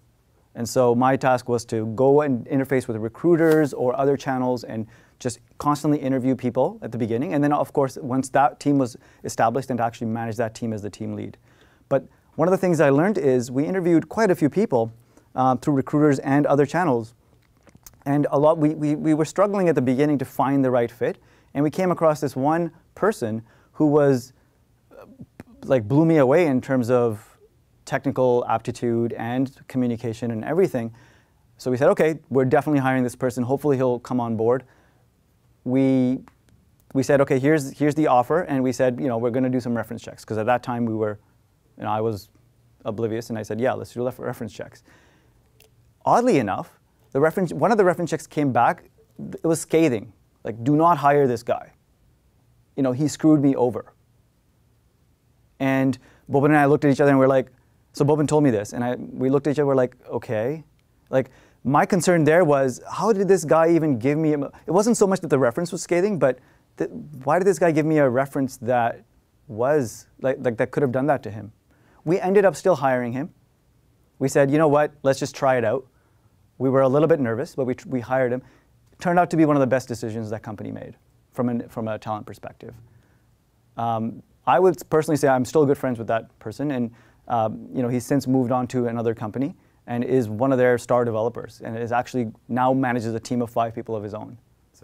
B: And so my task was to go and interface with recruiters or other channels and just constantly interview people at the beginning. And then, of course, once that team was established, and to actually manage that team as the team lead. But one of the things I learned is we interviewed quite a few people through recruiters and other channels. And we were struggling at the beginning to find the right fit. And we came across this one person who was like blew me away in terms of technical aptitude and communication and everything. So we said, okay, we're definitely hiring this person. Hopefully he'll come on board. We said, okay, here's the offer, and we said, you know, we're going to do some reference checks, because at that time we were, you know, I was oblivious, and I said, yeah, let's do reference checks. Oddly enough, one of the reference checks came back. It was scathing, like, do not hire this guy. You know, he screwed me over. And Bobin and I looked at each other and we're like, so Bobin told me this, and we looked at each other, we're like, okay. Like, my concern there was, how did this guy even give me, it wasn't so much that the reference was scathing, but why did this guy give me a reference that was, like that could have done that to him? We ended up still hiring him. We said, you know what, let's just try it out. We were a little bit nervous, but we hired him. It turned out to be one of the best decisions that company made from a talent perspective. I would personally say I'm still good friends with that person, and you know, he's since moved on to another company and is one of their star developers, and is actually now manages a team of 5 people of his own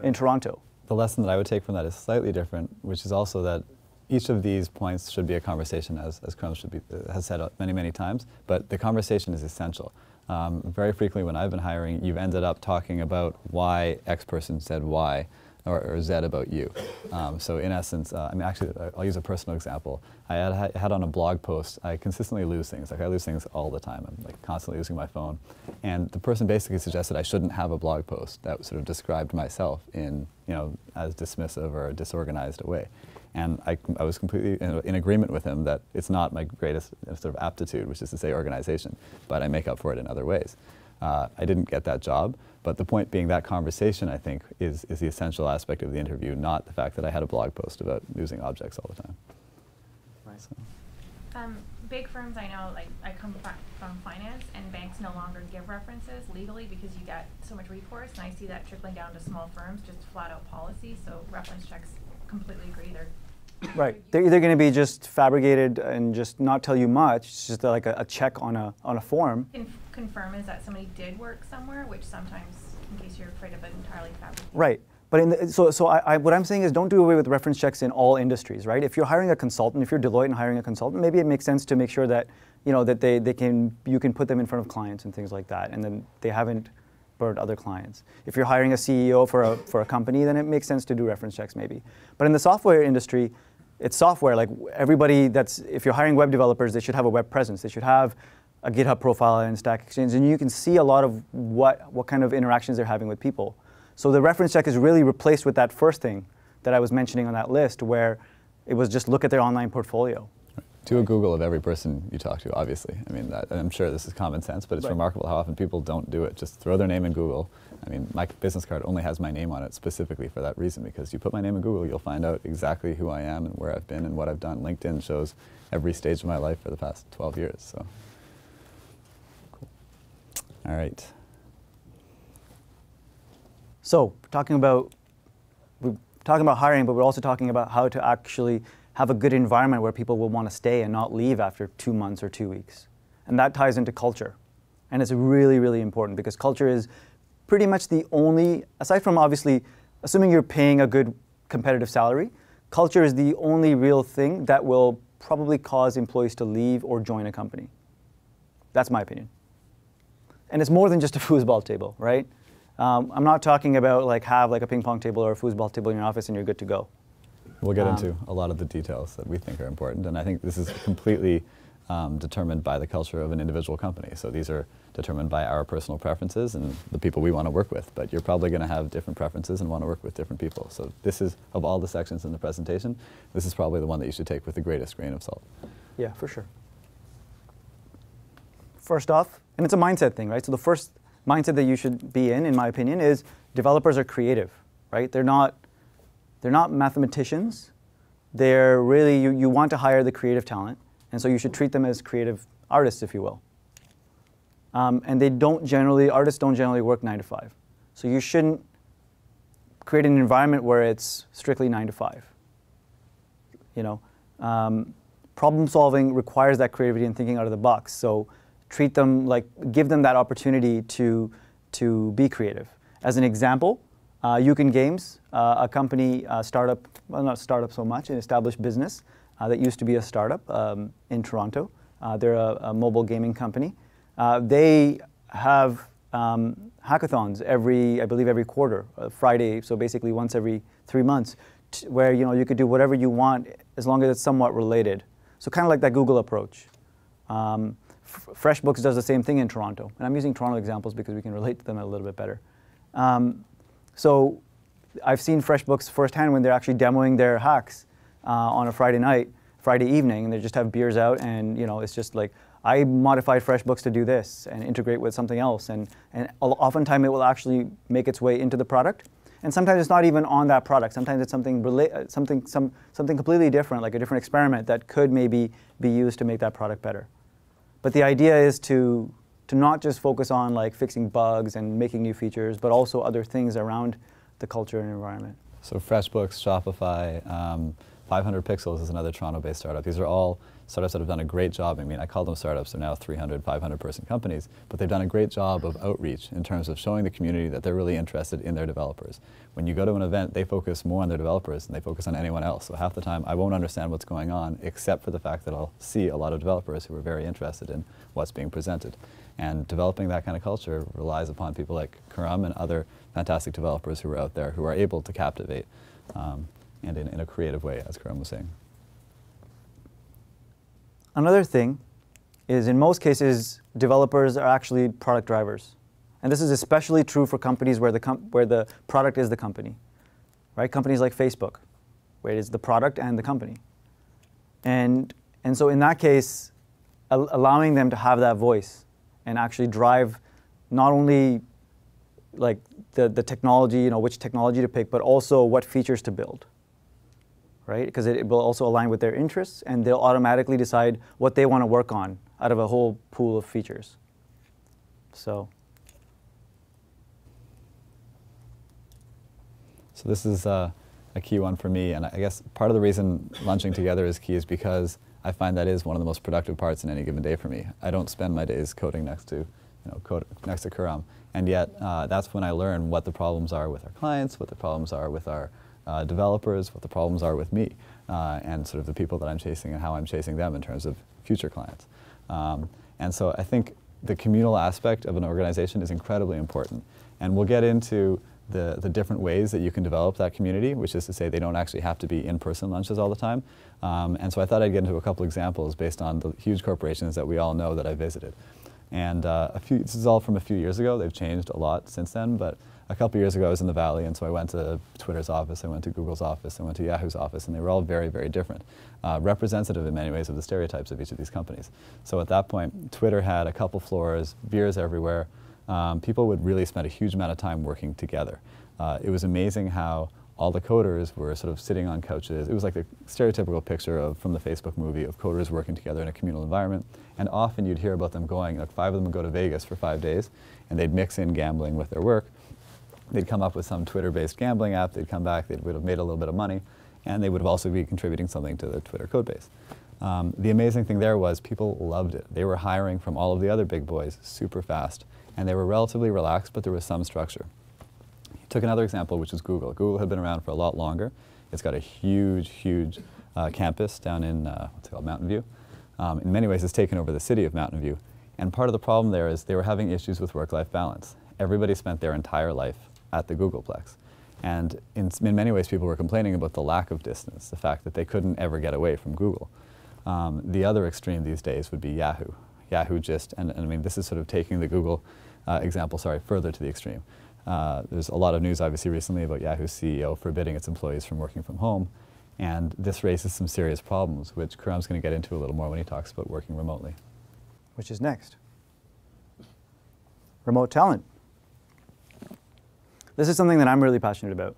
B: in Toronto.
C: The lesson that I would take from that is slightly different, which is also that each of these points should be a conversation, as Khurram has said many, many times, but the conversation is essential. Very frequently when I've been hiring, you've ended up talking about why X person said Y, or Z about you. So in essence, I mean, actually, I'll use a personal example. I had on a blog post, I consistently lose things. Like, I lose things all the time. I'm like constantly using my phone. And the person basically suggested I shouldn't have a blog post that sort of described myself in, you know, as dismissive or disorganized a way. And I was completely in agreement with him that it's not my greatest sort of aptitude, which is to say organization, but I make up for it in other ways. I didn't get that job, but the point being that conversation, I think, is the essential aspect of the interview, not the fact that I had a blog post about using objects all the time.
B: Right.
C: So.
K: Big firms, I know, like, I come from finance, and banks no longer give references legally because you get so much recourse, and I see that trickling down to small firms, just flat out policy, so reference checks, completely agree.
B: Right. They're either going to be just fabricated and just not tell you much. It's just like a check on a form.
K: Confirm is that somebody did work somewhere, which sometimes, in case you're afraid of it, entirely fabricated.
B: Right. But what I'm saying is, don't do away with reference checks in all industries, right? If you're hiring a consultant, if you're Deloitte and hiring a consultant, maybe it makes sense to make sure that, you know, that you can put them in front of clients and things like that, and then they haven't burned other clients. If you're hiring a CEO for a company, then it makes sense to do reference checks maybe. But in the software industry, it's software. Like, everybody if you're hiring web developers, they should have a web presence. They should have a GitHub profile and Stack Exchange, and you can see a lot of what kind of interactions they're having with people. So the reference check is really replaced with that first thing that I was mentioning on that list, where it was just look at their online portfolio.
C: Do a Google of every person you talk to, obviously. I mean, I'm sure this is common sense, but it's remarkable how often people don't do it. Just throw their name in Google. I mean, my business card only has my name on it specifically for that reason, because you put my name in Google, you'll find out exactly who I am and where I've been and what I've done. LinkedIn shows every stage of my life for the past 12 years. So, cool. All right.
B: So, we're talking about hiring, but we're also talking about how to actually have a good environment where people will want to stay and not leave after 2 months or 2 weeks. And that ties into culture. And it's really, really important, because culture is pretty much the only, aside from obviously, assuming you're paying a good competitive salary, culture is the only real thing that will probably cause employees to leave or join a company. That's my opinion. And it's more than just a foosball table, right? I'm not talking about have a ping pong table or a foosball table in your office and you're good to go.
C: We'll get into a lot of the details that we think are important, and I think this is completely determined by the culture of an individual company. So these are determined by our personal preferences and the people we want to work with, but you're probably going to have different preferences and want to work with different people. So this is, of all the sections in the presentation, this is probably the one that you should take with the greatest grain of salt.
B: Yeah, for sure. First off, and it's a mindset thing, right? So the first mindset that you should be in my opinion, is developers are creative, right? They're not mathematicians. They're really, you want to hire the creative talent, and so you should treat them as creative artists, if you will. And artists don't generally work 9 to 5. So you shouldn't create an environment where it's strictly 9 to 5. You know, problem solving requires that creativity and thinking out of the box. So treat them give them that opportunity to be creative. As an example, Yukon Games, a company, startup, well, not startup so much, an established business that used to be a startup in Toronto. They're a mobile gaming company. They have hackathons I believe every quarter, Friday, so basically once every 3 months, where you could do whatever you want as long as it's somewhat related. So kind of like that Google approach. FreshBooks does the same thing in Toronto, and I'm using Toronto examples because we can relate to them a little bit better. So I've seen FreshBooks firsthand when they're actually demoing their hacks on a Friday evening, and they just have beers out, and it's just like, I modified FreshBooks to do this and integrate with something else, and oftentimes it will actually make its way into the product. And sometimes it's not even on that product. Sometimes it's something completely different, like a different experiment that could maybe be used to make that product better. But the idea is to not just focus on like fixing bugs and making new features, but also other things around the culture and environment.
C: So FreshBooks, Shopify, 500 Pixels is another Toronto-based startup. These are all startups that have done a great job. I mean, I call them startups. They're now 300, 500-person companies, but they've done a great job of outreach in terms of showing the community that they're really interested in their developers. When you go to an event, they focus more on their developers than they focus on anyone else. So half the time, I won't understand what's going on, except for the fact that I'll see a lot of developers who are very interested in what's being presented. And developing that kind of culture relies upon people like Khurram and other fantastic developers who are out there who are able to captivate and in a creative way, as Khurram was saying.
B: Another thing is, in most cases, developers are actually product drivers. And this is especially true for companies where the product is the company, right? Companies like Facebook, where it is the product and the company. And so in that case, allowing them to have that voice and actually drive not only like the technology, which technology to pick, but also what features to build. Right? Because it will also align with their interests, and they'll automatically decide what they want to work on out of a whole pool of features. So
C: this is a key one for me, and I guess part of the reason lunching together is key is because I find that is one of the most productive parts in any given day for me. I don't spend my days coding next to Khurram, and yet that's when I learn what the problems are with our clients, what the problems are with our developers, what the problems are with me, and sort of the people that I'm chasing and how I'm chasing them in terms of future clients. And so I think the communal aspect of an organization is incredibly important. And we'll get into the different ways that you can develop that community, which is to say they don't actually have to be in-person lunches all the time. And so I thought I'd get into a couple examples based on the huge corporations that we all know that I visited. And this is all from a few years ago. They've changed a lot since then, but a couple years ago I was in the Valley, and so I went to Twitter's office, I went to Google's office, I went to Yahoo's office, and they were all very, very different, representative in many ways of the stereotypes of each of these companies. So at that point, Twitter had a couple floors, beers everywhere. People would really spend a huge amount of time working together. It was amazing how all the coders were sort of sitting on couches. It was like the stereotypical picture from the Facebook movie of coders working together in a communal environment. And often you'd hear about them going, like 5 of them would go to Vegas for 5 days, and they'd mix in gambling with their work. They'd come up with some Twitter-based gambling app, they'd come back, they would have made a little bit of money, and they would have also be contributing something to the Twitter code base. The amazing thing there was people loved it. They were hiring from all of the other big boys super fast, and they were relatively relaxed, but there was some structure. Took another example, which is Google. Google had been around for a lot longer. It's got a huge, huge campus down in what's it called, Mountain View. In many ways, it's taken over the city of Mountain View. And part of the problem there is they were having issues with work-life balance. Everybody spent their entire life at the Googleplex. And in many ways, people were complaining about the lack of distance, the fact that they couldn't ever get away from Google. The other extreme these days would be Yahoo. Yahoo just, and I mean, this is sort of taking the Google example, further to the extreme. There's a lot of news, obviously, recently about Yahoo's CEO forbidding its employees from working from home. And this raises some serious problems, which Khurram's going to get into a little more when he talks about working remotely.
B: Which is next. Remote talent. This is something that I'm really passionate about.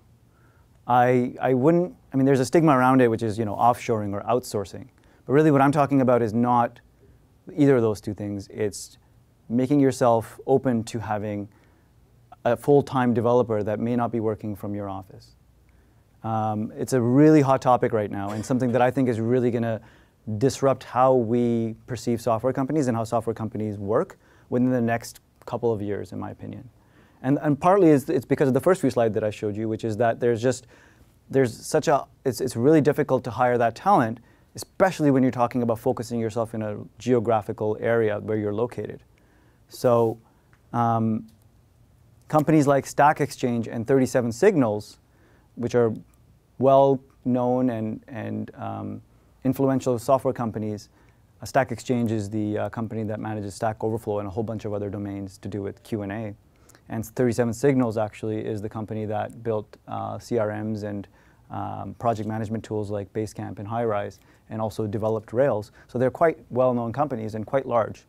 B: I mean, there's a stigma around it, which is, offshoring or outsourcing. But really what I'm talking about is not either of those two things. It's making yourself open to having a full-time developer that may not be working from your office. It's a really hot topic right now, and something that I think is really going to disrupt how we perceive software companies and how software companies work within the next couple of years, in my opinion. And partly it's because of the first few slides that I showed you, which is that it's really difficult to hire that talent, especially when you're talking about focusing yourself in a geographical area where you're located. So companies like Stack Exchange and 37 Signals, which are well-known and influential software companies. Stack Exchange is the company that manages Stack Overflow and a whole bunch of other domains to do with Q&A. And 37 Signals actually is the company that built CRMs and project management tools like Basecamp and Highrise, and also developed Rails. So they're quite well-known companies and quite large.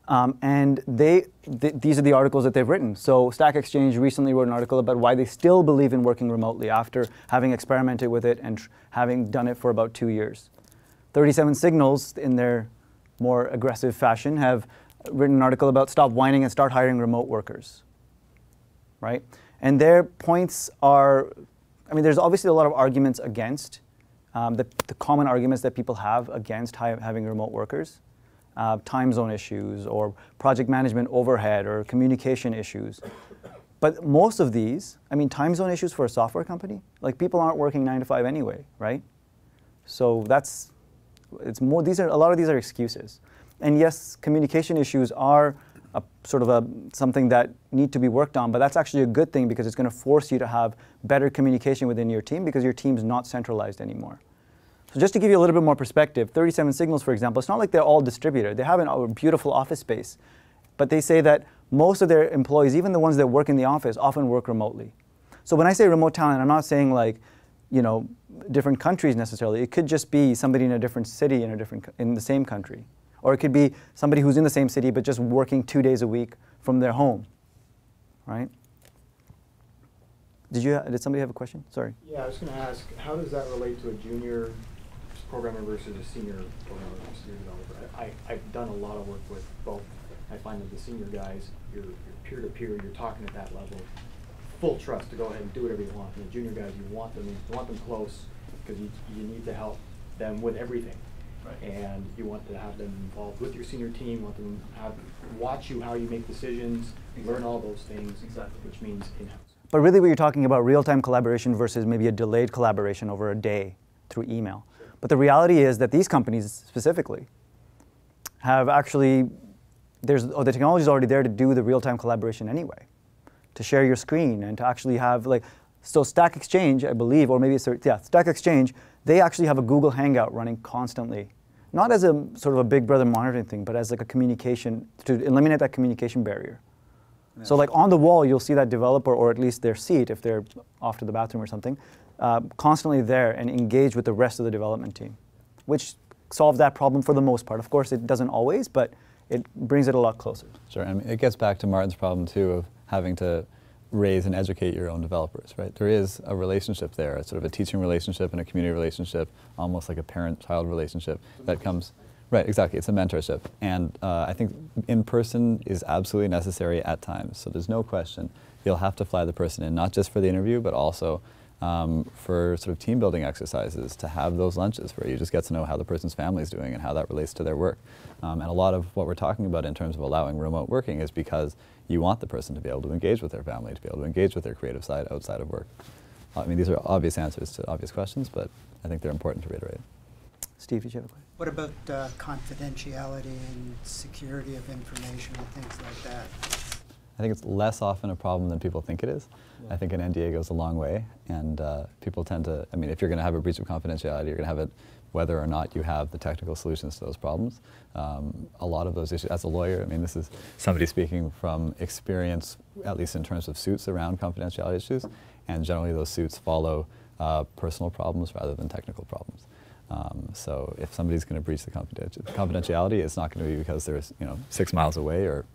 B: And these are the articles that they've written. So Stack Exchange recently wrote an article about why they still believe in working remotely after having experimented with it and having done it for about 2 years. 37 Signals, in their more aggressive fashion, have written an article about stop whining and start hiring remote workers, right? And their points are, I mean, there's obviously a lot of arguments against, the common arguments that people have against having remote workers. Time zone issues or project management overhead or communication issues. But most of these, I mean, time zone issues for a software company, like people aren't working 9 to 5 anyway, right? So a lot of these are excuses. And yes, communication issues are something that need to be worked on, but that's actually a good thing because it's going to force you to have better communication within your team because your team's not centralized anymore. So just to give you a little bit more perspective, 37 Signals, for example, it's not like they're all distributed. They have a beautiful office space, but they say that most of their employees, even the ones that work in the office, often work remotely. So when I say remote talent, I'm not saying like, you know, different countries necessarily. It could just be somebody in a different city in the same country. Or it could be somebody who's in the same city but just working 2 days a week from their home, right? Did somebody have a question? Sorry.
E: Yeah, I was going to ask, how does that relate to a junior programmer versus a senior programmer or senior developer? I've done a lot of work with both. I find that the senior guys, you're peer-to-peer, you're talking at that level, full trust to go ahead and do whatever you want. And the junior guys, you want them close because you need to help them with everything. Right. And you want to have them involved with your senior team, you want them to watch you how you make decisions, learn all those things, which means in-house.
B: But really what you're talking about, real-time collaboration versus maybe a delayed collaboration over a day through email. Sure. But the reality is that these companies specifically have actually, the technology is already there to do the real-time collaboration anyway, to share your screen and to actually have so Stack Exchange, I believe, or maybe Stack Exchange, they actually have a Google Hangout running constantly. Not as a sort of a big brother monitoring thing, but as like a communication, to eliminate that communication barrier. Yeah. So like on the wall, you'll see that developer, or at least their seat, if they're off to the bathroom or something, constantly there and engage with the rest of the development team, which solves that problem for the most part. Of course, it doesn't always, but it brings it a lot closer.
C: Sure, I mean, it gets back to Martin's problem too of having to raise and educate your own developers, right? There is a relationship there, a sort of a teaching relationship and a community relationship, almost like a parent-child relationship that comes, right, exactly, it's a mentorship. And I think in-person is absolutely necessary at times, so there's no question you'll have to fly the person in, not just for the interview, but also for sort of team building exercises, to have those lunches where you just get to know how the person's family is doing and how that relates to their work. And a lot of what we're talking about in terms of allowing remote working is because you want the person to be able to engage with their family, to be able to engage with their creative side outside of work. I mean, these are obvious answers to obvious questions, but I think they're important to reiterate.
B: Steve, did you have a question?
M: What about confidentiality and security of information and things like that?
C: I think it's less often a problem than people think it is. Yeah. I think an NDA goes a long way, and people tend to, I mean, if you're going to have a breach of confidentiality, you're going to have it whether or not you have the technical solutions to those problems. A lot of those issues, as a lawyer, I mean, this is somebody speaking from experience, at least in terms of suits around confidentiality issues, and generally those suits follow personal problems rather than technical problems. So if somebody's going to breach the confidentiality, it's not going to be because they're 6 miles away or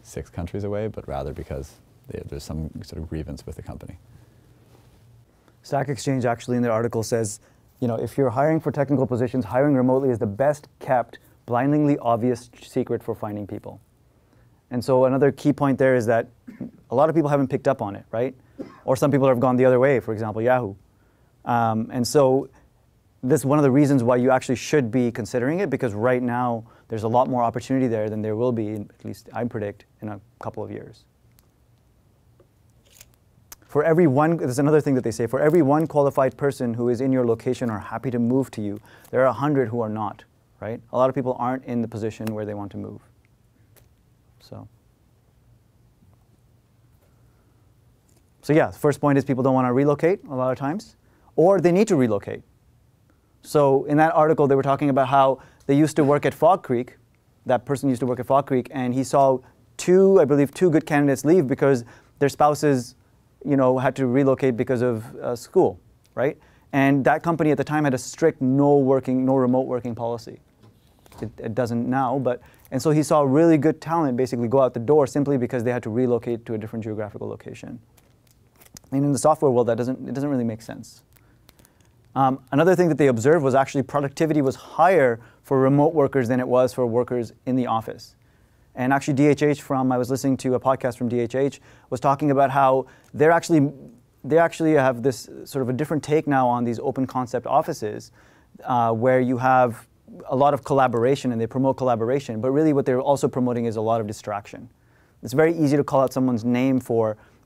C: 6 countries away, but rather because there's some sort of grievance with the company.
B: Stack Exchange actually in their article says, if you're hiring for technical positions, hiring remotely is the best kept, blindingly obvious secret for finding people. And so another key point there is that a lot of people haven't picked up on it, right? Or some people have gone the other way, for example, Yahoo. And so this is one of the reasons why you actually should be considering it, because right now there's a lot more opportunity there than there will be, at least I predict, in a couple of years. for every one, there's another thing that they say, for every one qualified person who is in your location or happy to move to you, there are 100 who are not, right? A lot of people aren't in the position where they want to move. So yeah, the first point is people don't want to relocate a lot of times, or they need to relocate. So in that article, they were talking about how they used to work at Fog Creek. That person used to work at Fog Creek, and he saw I believe two good candidates leave because their spouses, had to relocate because of school, right? And that company at the time had a strict no remote working policy. It doesn't now, and so he saw really good talent basically go out the door simply because they had to relocate to a different geographical location. And in the software world, it doesn't really make sense. Another thing that they observed was actually productivity was higher for remote workers than it was for workers in the office. And actually DHH I was listening to a podcast from DHH, was talking about how they actually have this sort of a different take now on these open concept offices where you have a lot of collaboration and they promote collaboration, but really what they're also promoting is a lot of distraction. It's very easy to call out someone's name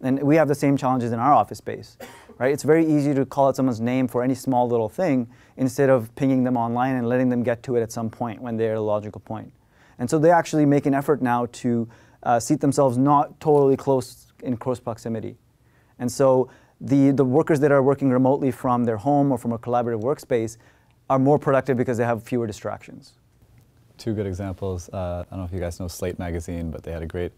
B: and we have the same challenges in our office space, right? It's very easy to call out someone's name for any small little thing instead of pinging them online and letting them get to it at some point when they're at a logical point. And so they actually make an effort now to seat themselves not totally in close proximity. And so the workers that are working remotely from their home or from a collaborative workspace are more productive because they have fewer distractions.
C: Two good examples. I don't know if you guys know Slate magazine, but they had a great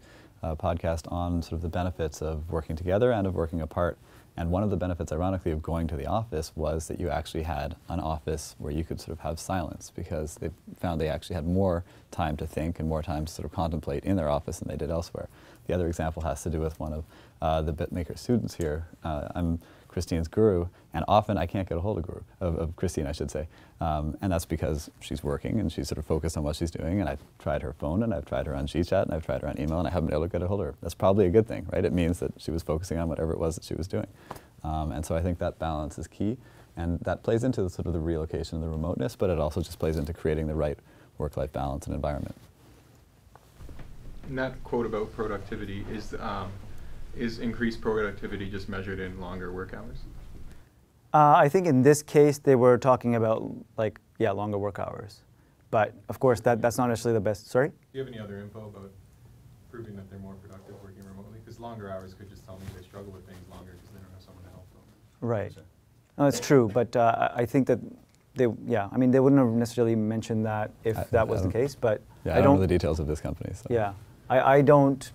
C: podcast on sort of the benefits of working together and of working apart. And one of the benefits, ironically, of going to the office was that you actually had an office where you could sort of have silence, because they found they actually had more time to think and more time to sort of contemplate in their office than they did elsewhere. The other example has to do with one of the BitMaker students here. I'm Christine's guru, and often I can't get a hold of Christine, I should say. And that's because she's working and she's sort of focused on what she's doing, and I've tried her phone and I've tried her on GChat and I've tried her on email, and I haven't been able to get a hold of her. That's probably a good thing, right? It means that she was focusing on whatever it was that she was doing. And so I think that balance is key, and that plays into the sort of the relocation and the remoteness, but it also just plays into creating the right work-life balance and environment.
I: And that quote about productivity, is increased productivity just measured in longer work hours?
B: I think in this case they were talking about longer work hours, but of course that's not necessarily the best. Sorry?
I: Do you have any other info about proving that they're more productive working remotely? Because longer hours could just tell me they struggle with things longer because they don't have someone to help them.
B: Right. No, it's true, but I think that they wouldn't have necessarily mentioned that if that was the case, but
C: I don't know the details of this company. So.
B: Yeah, I don't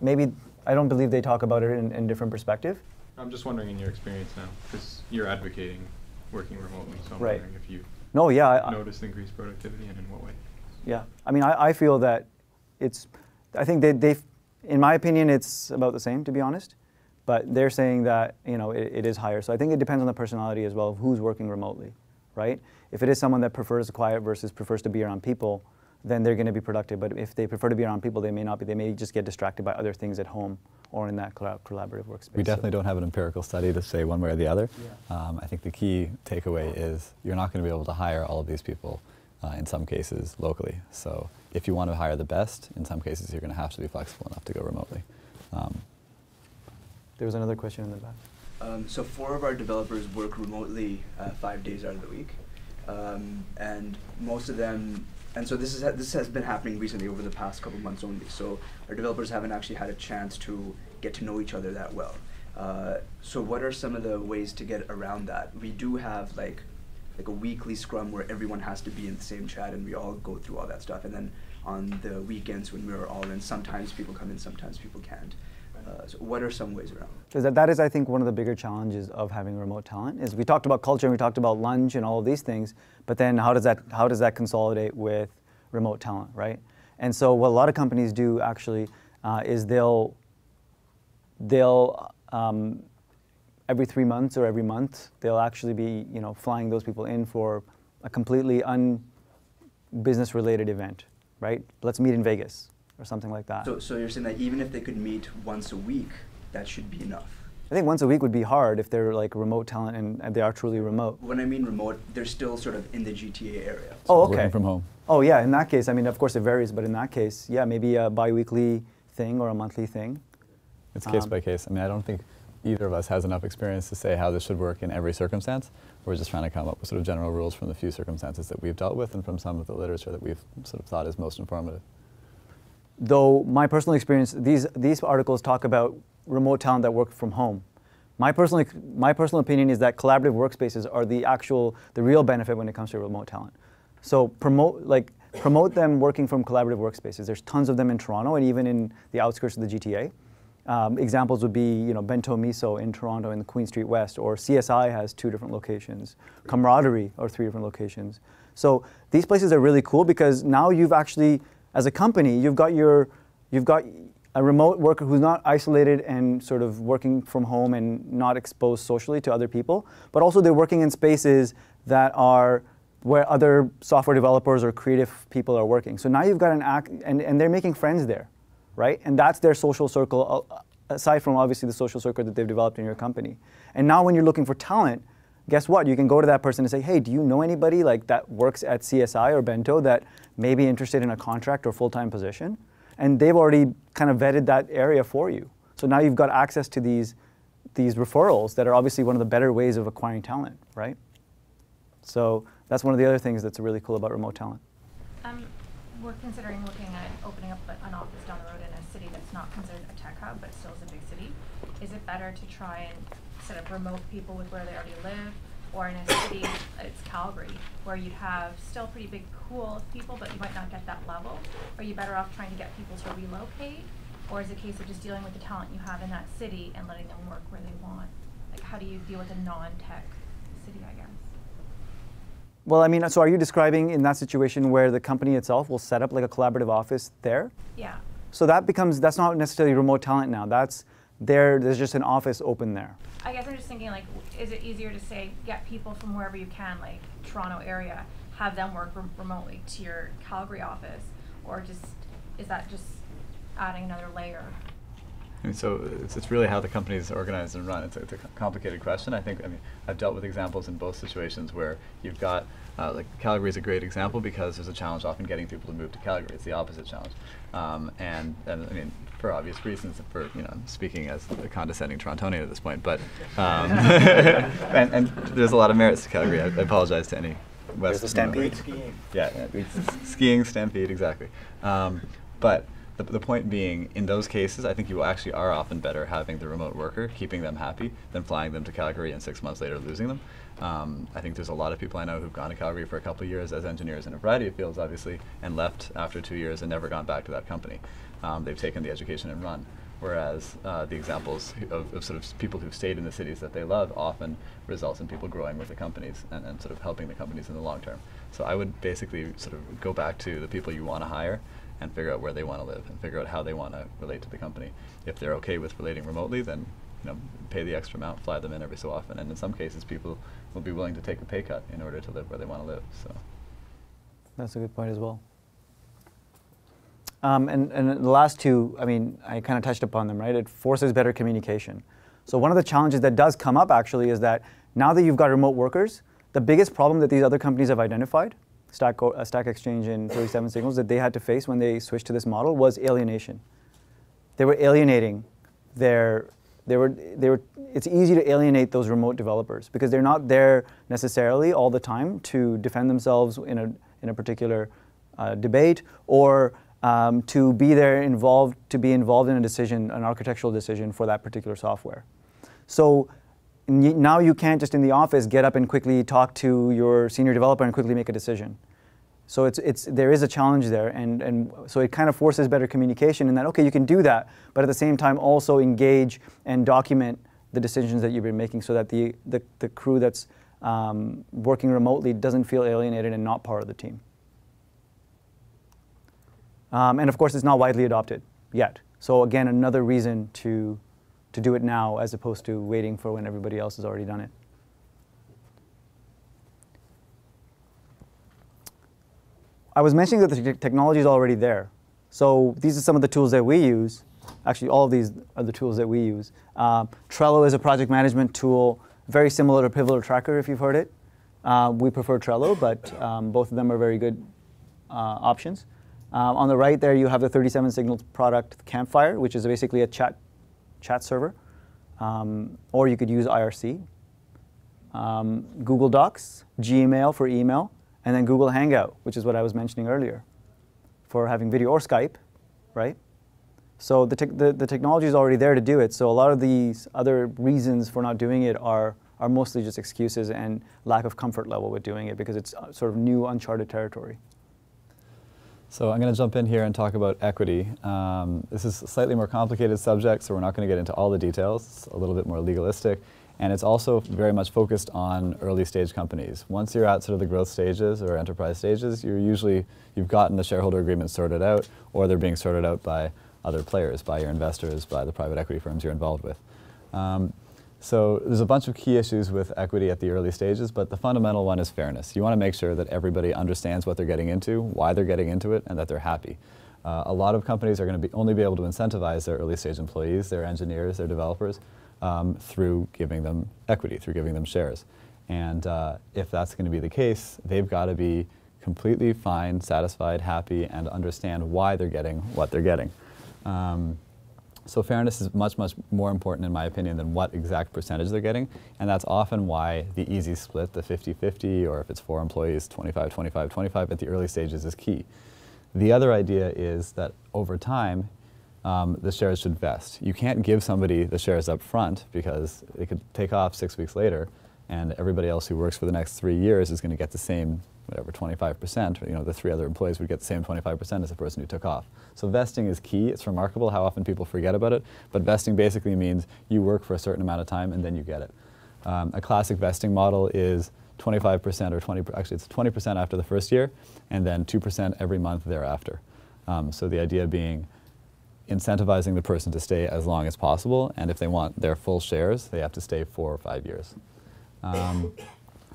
B: believe they talk about it in different perspective.
I: I'm just wondering in your experience now, because you're advocating working remotely, so I'm
B: right.
I: wondering if you noticed increased productivity and in what way.
B: Yeah, I mean, I feel that I think they've, in my opinion, it's about the same, to be honest, but they're saying that, it is higher. So I think it depends on the personality as well of who's working remotely, right? If it is someone that prefers the quiet versus prefers to be around people, then they're going to be productive. But if they prefer to be around people, they may not be. They may just get distracted by other things at home or in that collaborative workspace.
C: We definitely don't have an empirical study to say one way or the other.
B: Yeah.
C: I think the key takeaway is you're not going to be able to hire all of these people in some cases locally. So if you want to hire the best, in some cases you're going to have to be flexible enough to go remotely.
B: There was another question in the back.
N: So 4 of our developers work remotely 5 days out of the week. And most of them, and so this has been happening recently over the past couple months only. So our developers haven't actually had a chance to get to know each other that well. So what are some of the ways to get around that? We do have like a weekly scrum where everyone has to be in the same chat and we all go through all that stuff. And then on the weekends when we're all in, sometimes people come in, sometimes people can't. So what are some ways around?
B: Because that is, I think, one of the bigger challenges of having remote talent. Is we talked about culture and we talked about lunch and all of these things, but then how does that consolidate with remote talent, right? And so what a lot of companies do actually is they'll every 3 months or every month they'll actually be flying those people in for a completely un-business related event, right? Let's meet in Vegas. Or something like that.
N: So you're saying that even if they could meet once a week, that should be enough?
B: I think once a week would be hard if they're like remote talent and they are truly remote.
N: When I mean remote, they're still sort of in the GTA area.
B: So okay.
C: Working from home.
B: Oh yeah, in that case, I mean, of course it varies, but in that case, yeah, maybe a bi-weekly thing or a monthly thing.
C: It's case by case. I mean, I don't think either of us has enough experience to say how this should work in every circumstance. We're just trying to come up with sort of general rules from the few circumstances that we've dealt with and from some of the literature that we've sort of thought is most informative.
B: Though my personal experience, these articles talk about remote talent that work from home. My personal opinion is that collaborative workspaces are the real benefit when it comes to remote talent. So promote them working from collaborative workspaces. There's tons of them in Toronto and even in the outskirts of the GTA. Examples would be, Bento Miso in Toronto in the Queen Street West, or CSI has 2 different locations, Camaraderie or 3 different locations. So these places are really cool because now you've actually, as a company, you've got a remote worker who's not isolated and sort of working from home and not exposed socially to other people, but also they're working in spaces that are where other software developers or creative people are working. So now you've got and they're making friends there, right? And that's their social circle, aside from obviously the social circle that they've developed in your company. And now when you're looking for talent, guess what? You can go to that person and say, hey, do you know anybody like that works at CSI or Bento that may be interested in a contract or full-time position? And they've already kind of vetted that area for you. So now you've got access to these referrals that are obviously one of the better ways of acquiring talent, right? So that's one of the other things that's really cool about remote talent.
K: We're considering looking at opening up an office down the road in a city that's not considered a tech hub, but still is a big city. Is it better to try and set up remote people with where they already live, or in a city, it's Calgary, where you'd have still a pretty big pool of people, but you might not get that level? Are you better off trying to get people to relocate? Or is it a case of just dealing with the talent you have in that city and letting them work where they want? Like, how do you deal with a non-tech city, I guess?
B: Well, I mean, so are you describing in that situation where the company itself will set up like a collaborative office there?
K: Yeah.
B: So that's not necessarily remote talent now. There's just an office open there.
K: I guess I'm just thinking, like, is it easier to say, get people from wherever you can, like Toronto area, have them work remotely to your Calgary office, or is that just adding another layer?
C: I mean, so it's really how the company is organized and run. It's a complicated question. I mean, I've dealt with examples in both situations where you've got, like Calgary is a great example because there's a challenge often getting people to move to Calgary. It's the opposite challenge. And I mean, for obvious reasons, for, speaking as a condescending Torontonian at this point, but, and there's a lot of merits to Calgary. I apologize to any West.
B: There's the Stampede.
C: Skiing. Yeah, skiing, Stampede, exactly. But the point being, in those cases, I think you actually are often better having the remote worker, keeping them happy, than flying them to Calgary and 6 months later losing them. I think there's a lot of people I know who've gone to Calgary for a couple of years as engineers in a variety of fields, obviously, and left after 2 years and never gone back to that company. They've taken the education and run. Whereas the examples of sort of people who've stayed in the cities that they love often results in people growing with the companies and sort of helping the companies in the long term. So I would basically sort of go back to the people you want to hire and figure out where they want to live and figure out how they want to relate to the company. If they're okay with relating remotely, then pay the extra amount, fly them in every so often. And in some cases, people will be willing to take a pay cut in order to live where they want to live. So
B: that's a good point as well. And the last two, I mean, I kind of touched upon them, right? It forces better communication. So one of the challenges that does come up actually is that now that you've got remote workers, the biggest problem that these other companies have identified, Stack Exchange and 37 Signals, that they had to face when they switched to this model was alienation. They were alienating it's easy to alienate those remote developers because they're not there necessarily all the time to defend themselves in a particular debate or to be involved in a decision, an architectural decision for that particular software. So now you can't just in the office get up and quickly talk to your senior developer and quickly make a decision. So there is a challenge there, and so it kind of forces better communication in that, okay, you can do that, but at the same time also engage and document the decisions that you've been making so that the crew that's working remotely doesn't feel alienated and not part of the team. And of course, it's not widely adopted yet. So again, another reason to do it now as opposed to waiting for when everybody else has already done it. I was mentioning that the technology is already there. So these are some of the tools that we use. Actually, all of these are the tools that we use. Trello is a project management tool, very similar to Pivotal Tracker if you've heard it. We prefer Trello, but both of them are very good options. On the right there, you have the 37 Signals product, Campfire, which is basically a chat server. or you could use IRC, Google Docs, Gmail for email, and then Google Hangout, which is what I was mentioning earlier, for having video, or Skype, right? So the technology is already there to do it. So a lot of these other reasons for not doing it are mostly just excuses and lack of comfort level with doing it, because it's sort of new, uncharted territory.
C: So I'm going to jump in here and talk about equity. This is a slightly more complicated subject, so we're not going to get into all the details. It's a little bit more legalistic. And it's also very much focused on early stage companies. Once you're at sort of the growth stages or enterprise stages, you've gotten the shareholder agreement sorted out, or they're being sorted out by other players, by your investors, by the private equity firms you're involved with. So there's a bunch of key issues with equity at the early stages, but the fundamental one is fairness. You want to make sure that everybody understands what they're getting into, why they're getting into it, and that they're happy. A lot of companies are going to only be able to incentivize their early stage employees, their engineers, their developers, through giving them equity, through giving them shares. And if that's going to be the case, they've got to be completely fine, satisfied, happy, and understand why they're getting what they're getting. So fairness is much, much more important, in my opinion, than what exact percentage they're getting. And that's often why the easy split, the 50-50, or if it's 4 employees, 25-25-25 at the early stages is key. The other idea is that over time, the shares should vest. You can't give somebody the shares up front, because it could take off 6 weeks later, and everybody else who works for the next 3 years is going to get the same, whatever, 25%. Or, the 3 other employees would get the same 25% as the person who took off. So vesting is key. It's remarkable how often people forget about it, but vesting basically means you work for a certain amount of time and then you get it. A classic vesting model is 25% or 20%, actually it's 20% after the first year, and then 2% every month thereafter. So the idea being incentivizing the person to stay as long as possible, and if they want their full shares, they have to stay 4 or 5 years.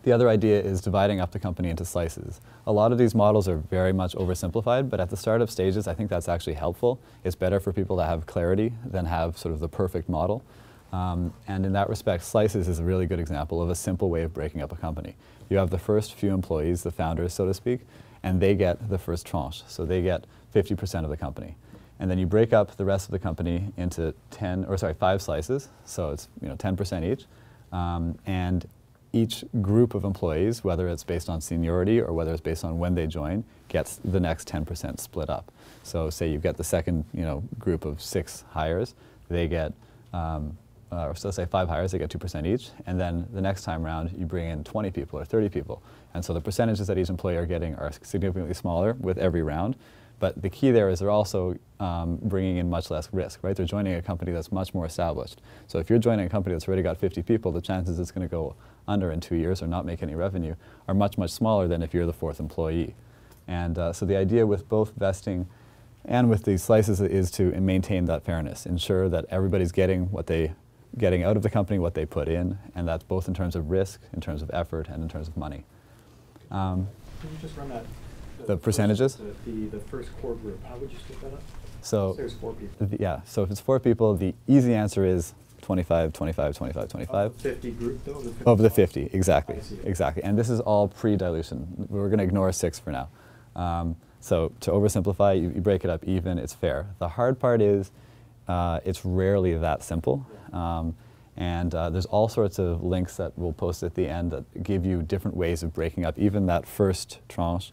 C: The other idea is dividing up the company into slices. A lot of these models are very much oversimplified, but at the startup stages, I think that's actually helpful. It's better for people to have clarity than have sort of the perfect model. And in that respect, slices is a really good example of a simple way of breaking up a company. You have the first few employees, the founders, so to speak, and they get the first tranche. So they get 50% of the company. And then you break up the rest of the company into 5 slices, so it's 10% each. And each group of employees, whether it's based on seniority or whether it's based on when they join, gets the next 10% split up. So say you get the second group of 6 hires, they get, so say 5 hires, they get 2% each, and then the next time round you bring in 20 people or 30 people. And so the percentages that each employee are getting are significantly smaller with every round. But the key there is they're also bringing in much less risk, right? They're joining a company that's much more established. So if you're joining a company that's already got 50 people, the chances it's going to go under in 2 years or not make any revenue are much, much smaller than if you're the 4th employee. And so the idea with both vesting and with these slices is to maintain that fairness, ensure that everybody's getting out of the company what they put in, and that's both in terms of risk, in terms of effort, and in terms of money.
E: Can you just run that?
C: The percentages?
E: The first core group, how would you split that up?
C: So
E: there's 4 people.
C: Yeah, so if it's 4 people, the easy answer is 25, 25, 25, 25.
E: Of the 50 group though?
C: Of the 50, exactly. Exactly. And this is all pre-dilution. We're going to ignore 6 for now. So to oversimplify, you break it up even, it's fair. The hard part is it's rarely that simple. And there's all sorts of links that we'll post at the end that give you different ways of breaking up even that first tranche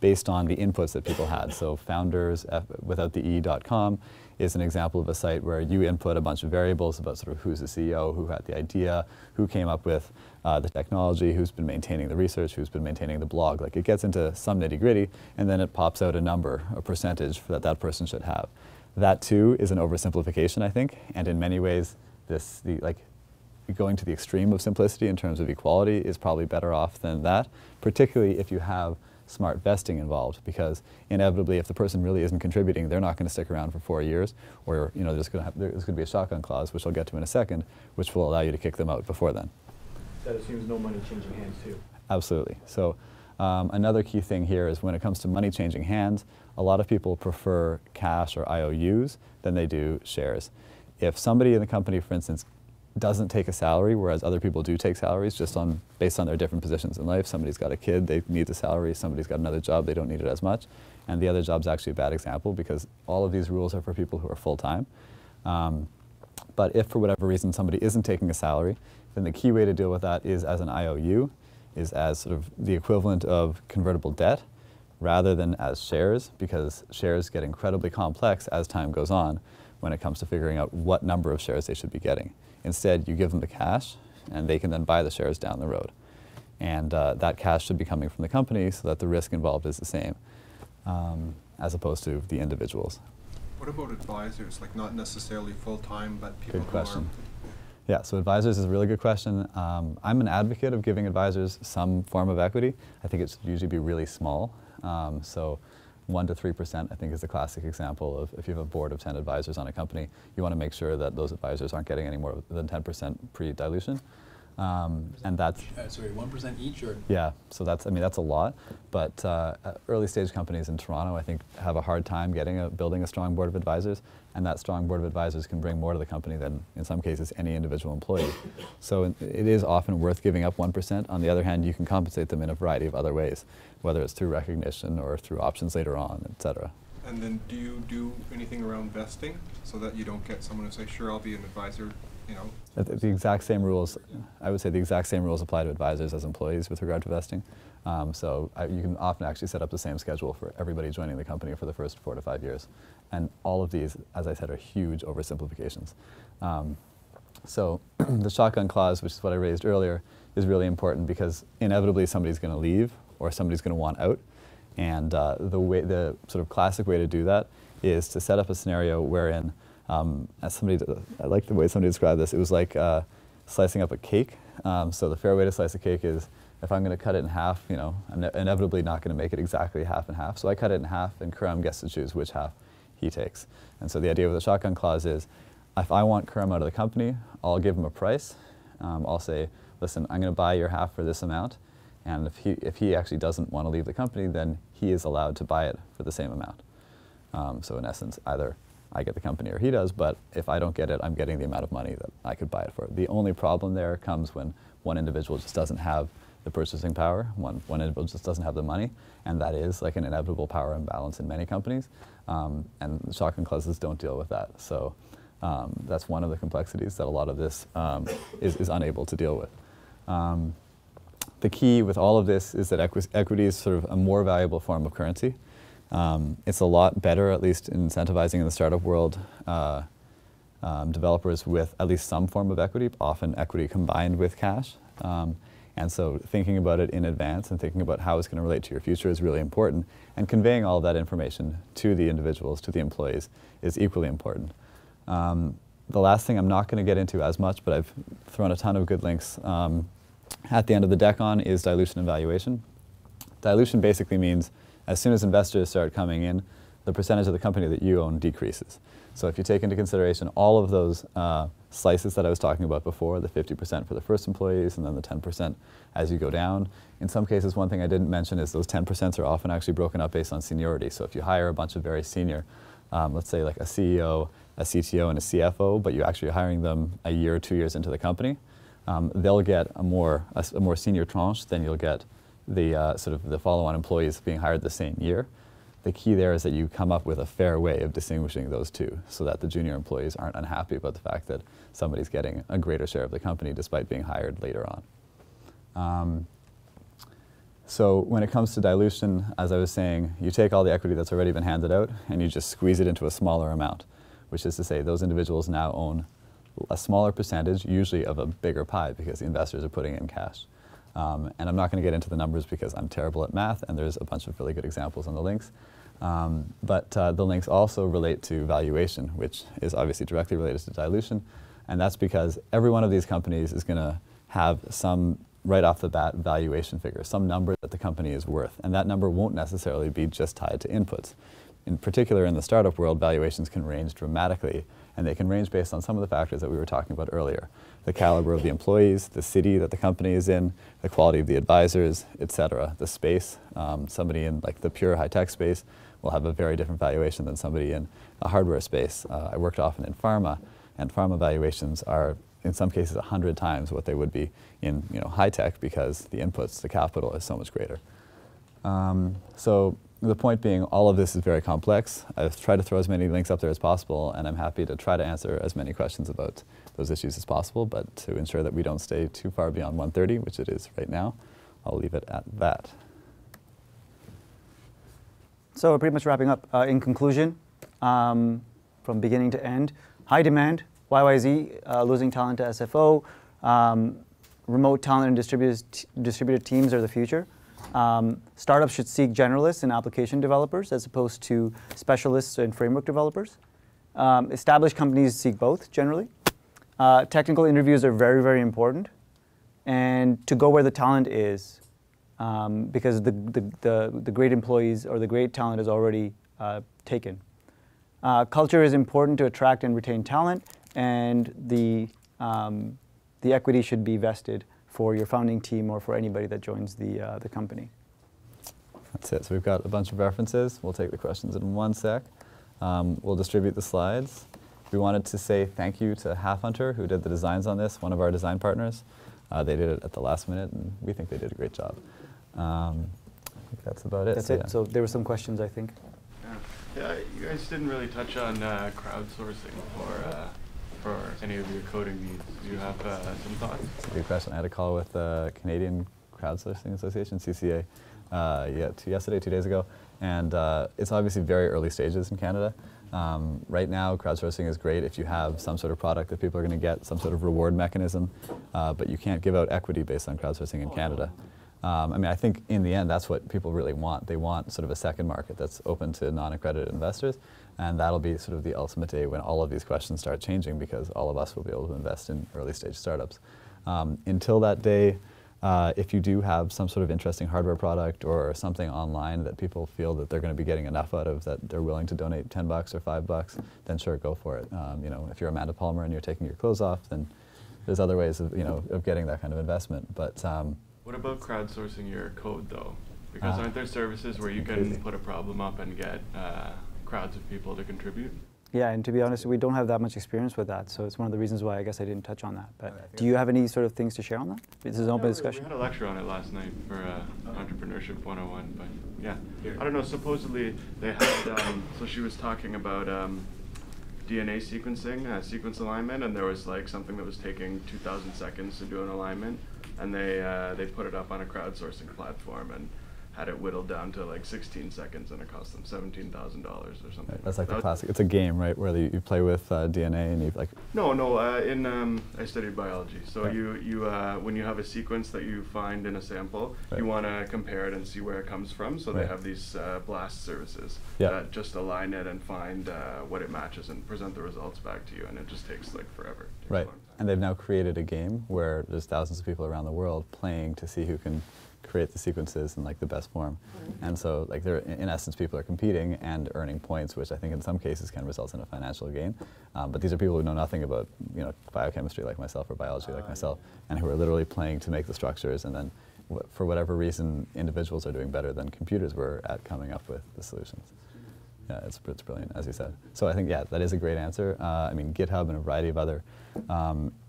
C: based on the inputs that people had. So founders without the e.com is an example of a site where you input a bunch of variables about sort of who's the CEO, who had the idea, who came up with the technology, who's been maintaining the research, who's been maintaining the blog. Like it gets into some nitty-gritty, and then it pops out a number, a percentage that that person should have. That too is an oversimplification, I think, and in many ways going to the extreme of simplicity in terms of equality is probably better off than that, particularly if you have smart vesting involved, because inevitably if the person really isn't contributing, they're not going to stick around for 4 years, or there's going to be a shotgun clause, which I'll get to in a second, which will allow you to kick them out before then.
E: That assumes no money changing hands too.
C: Absolutely. So another key thing here is when it comes to money changing hands, a lot of people prefer cash or IOUs than they do shares. If somebody in the company, for instance, doesn't take a salary, whereas other people do take salaries just based on their different positions in life. Somebody's got a kid, they need the salary. Somebody's got another job, they don't need it as much. And the other job's actually a bad example because all of these rules are for people who are full-time. But if for whatever reason somebody isn't taking a salary, then the key way to deal with that is as an IOU, is as sort of the equivalent of convertible debt rather than as shares, because shares get incredibly complex as time goes on when it comes to figuring out what number of shares they should be getting. Instead, you give them the cash and they can then buy the shares down the road. And that cash should be coming from the company so that the risk involved is the same, as opposed to the individuals.
I: What about advisors, like not necessarily full-time, but people
C: Good
I: who
C: question. Yeah, so advisors is a really good question. I'm an advocate of giving advisors some form of equity. I think it should usually be really small. So 1 to 3% I think is the classic example of if you have a board of 10 advisors on a company, you want to make sure that those advisors aren't getting any more than 10% pre-dilution. And that's
O: sorry, 1% each, or?
C: Yeah, so that's, I mean, that's a lot, but early stage companies in Toronto, I think, have a hard time building a strong board of advisors, and that strong board of advisors can bring more to the company than, in some cases, any individual employee. So it is often worth giving up 1%. On the other hand, you can compensate them in a variety of other ways, whether it's through recognition or through options later on, et cetera.
I: And then do you do anything around vesting so that you don't get someone to say, sure, I'll be an advisor, you know?
C: The exact same rules, I would say the exact same rules apply to advisors as employees with regard to vesting. So you can often actually set up the same schedule for everybody joining the company for the first 4 to 5 years. And all of these, as I said, are huge oversimplifications. So the shotgun clause, which is what I raised earlier, is really important because inevitably somebody's going to leave or somebody's going to want out. And the sort of classic way to do that is to set up a scenario wherein, I like the way somebody described this, it was like slicing up a cake. So the fair way to slice a cake is, if I'm going to cut it in half, you know, I'm inevitably not going to make it exactly half and half. So I cut it in half, and Khurram gets to choose which half he takes. And so the idea with the shotgun clause is, if I want Khurram out of the company, I'll give him a price. I'll say, listen, I'm going to buy your half for this amount. And if he actually doesn't want to leave the company, then he is allowed to buy it for the same amount. So in essence, either I get the company or he does, but if I don't get it, I'm getting the amount of money that I could buy it for. The only problem there comes when one individual just doesn't have the purchasing power, one individual just doesn't have the money, and that is like an inevitable power imbalance in many companies, and the shotgun clauses don't deal with that. So that's one of the complexities that a lot of this is unable to deal with. The key with all of this is that equity is sort of a more valuable form of currency. It's a lot better, at least incentivizing in the startup world, developers with at least some form of equity, often equity combined with cash. And so thinking about it in advance and thinking about how it's going to relate to your future is really important. And conveying all of that information to the individuals, to the employees, is equally important. The last thing I'm not going to get into as much, but I've thrown a ton of good links at the end of the deck on, is dilution and valuation. Dilution basically means as soon as investors start coming in, the percentage of the company that you own decreases. So if you take into consideration all of those slices that I was talking about before, the 50% for the first employees and then the 10% as you go down. In some cases, one thing I didn't mention is those 10% are often actually broken up based on seniority. So if you hire a bunch of very senior, let's say like a CEO, a CTO, and a CFO, but you're actually hiring them a year or 2 years into the company, they'll get a more senior tranche than you'll get the sort of the follow-on employees being hired the same year. The key there is that you come up with a fair way of distinguishing those two so that the junior employees aren't unhappy about the fact that somebody's getting a greater share of the company despite being hired later on. So when it comes to dilution, as I was saying, you take all the equity that's already been handed out and you just squeeze it into a smaller amount, which is to say those individuals now own a smaller percentage, usually of a bigger pie because the investors are putting in cash. And I'm not going to get into the numbers because I'm terrible at math, and there's a bunch of really good examples on the links. But the links also relate to valuation, which is obviously directly related to dilution. And that's because every one of these companies is going to have some, right off the bat, valuation figure, some number that the company is worth. And that number won't necessarily be just tied to inputs. In particular, in the startup world, valuations can range dramatically, and they can range based on some of the factors that we were talking about earlier. The caliber of the employees, the city that the company is in, the quality of the advisors, et cetera, the space. Somebody in like the pure high-tech space will have a very different valuation than somebody in a hardware space. I worked often in pharma, and pharma valuations are in some cases 100 times what they would be in high-tech because the inputs, the capital is so much greater. So the point being, all of this is very complex. I've tried to throw as many links up there as possible, and I'm happy to try to answer as many questions about those issues as possible, but to ensure that we don't stay too far beyond 1:30, which it is right now, I'll leave it at that.
B: So we're pretty much wrapping up. In conclusion, from beginning to end, high demand, YYZ, losing talent to SFO, remote talent and distributed teams are the future. Startups should seek generalists and application developers as opposed to specialists and framework developers. Established companies seek both, generally. Technical interviews are very, very important. And to go where the talent is, because the great employees or the great talent is already taken. Culture is important to attract and retain talent, and the equity should be vested for your founding team or for anybody that joins the company.
C: That's it. So we've got a bunch of references. We'll take the questions in one sec. We'll distribute the slides. We wanted to say thank you to Halfhunter, who did the designs on this, one of our design partners. They did it at the last minute, and we think they did a great job. I think that's about it.
B: That's
C: so
B: it.
C: Yeah.
B: So there were some questions, I think.
F: Yeah, you guys didn't really touch on crowdsourcing for any of your coding needs. Do you have some thoughts?
C: That's a good question. I had a call with the Canadian Crowdsourcing Association, CCA, yesterday, 2 days ago, and it's obviously very early stages in Canada. Right now, crowdsourcing is great if you have some sort of product that people are going to get, some sort of reward mechanism, but you can't give out equity based on crowdsourcing in Canada. I mean, I think in the end, that's what people really want. They want sort of a second market that's open to non-accredited investors, and that'll be sort of the ultimate day when all of these questions start changing, because all of us will be able to invest in early stage startups. Until that day, if you do have some sort of interesting hardware product or something online that people feel that they're going to be getting enough out of, that they're willing to donate $10 or $5, then sure, go for it. You know, if you're Amanda Palmer and you're taking your clothes off, then there's other ways of, you know, of getting that kind of investment. But
F: what about crowdsourcing your code, though? Because aren't there services where you can put a problem up and get crowds of people to contribute?
B: Yeah, and to be honest, we don't have that much experience with that, so it's one of the reasons why I guess I didn't touch on that. But do you have any sort of things to share on that? This is an open discussion.
F: We had a lecture on it last night for Entrepreneurship 101, but yeah. I don't know, supposedly they had, so she was talking about DNA sequencing, sequence alignment, and there was like something that was taking 2,000 seconds to do an alignment, and they put it up on a crowdsourcing platform and had it whittled down to like 16 seconds, and it cost them $17,000 or something.
C: Right, that's like the classic. It's a game, right, where you play with DNA and you like.
F: No. I studied biology, so right. When you have a sequence that you find in a sample, right. You want to compare it and see where it comes from. So right. They have these BLAST services that just align it and find what it matches and present the results back to you, and it just takes like forever.
C: Right, and they've now created a game where there's thousands of people around the world playing to see who can create the sequences in like the best form. And so like they're, in essence, people are competing and earning points, which I think in some cases can result in a financial gain. But these are people who know nothing about, you know, biochemistry like myself or biology like myself, and who are literally playing to make the structures, and then for whatever reason, individuals are doing better than computers were at coming up with the solutions. Yeah, it's brilliant, as you said. So I think, yeah, that is a great answer. I mean, GitHub and a variety of other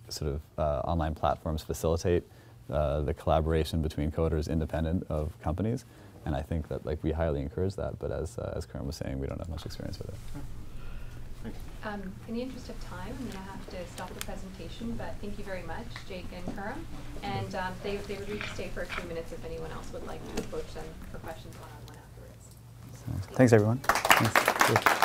C: sort of online platforms facilitate the collaboration between coders independent of companies, and I think that like we highly encourage that. But as Khurram was saying, we don't have much experience with it.
O: In the interest of time, I'm going to have to stop the presentation. But thank you very much, Jake and Khurram. And they would agree to stay for a few minutes if anyone else would like to approach them for questions one-on-one afterwards.
B: Thanks, everyone. Thanks.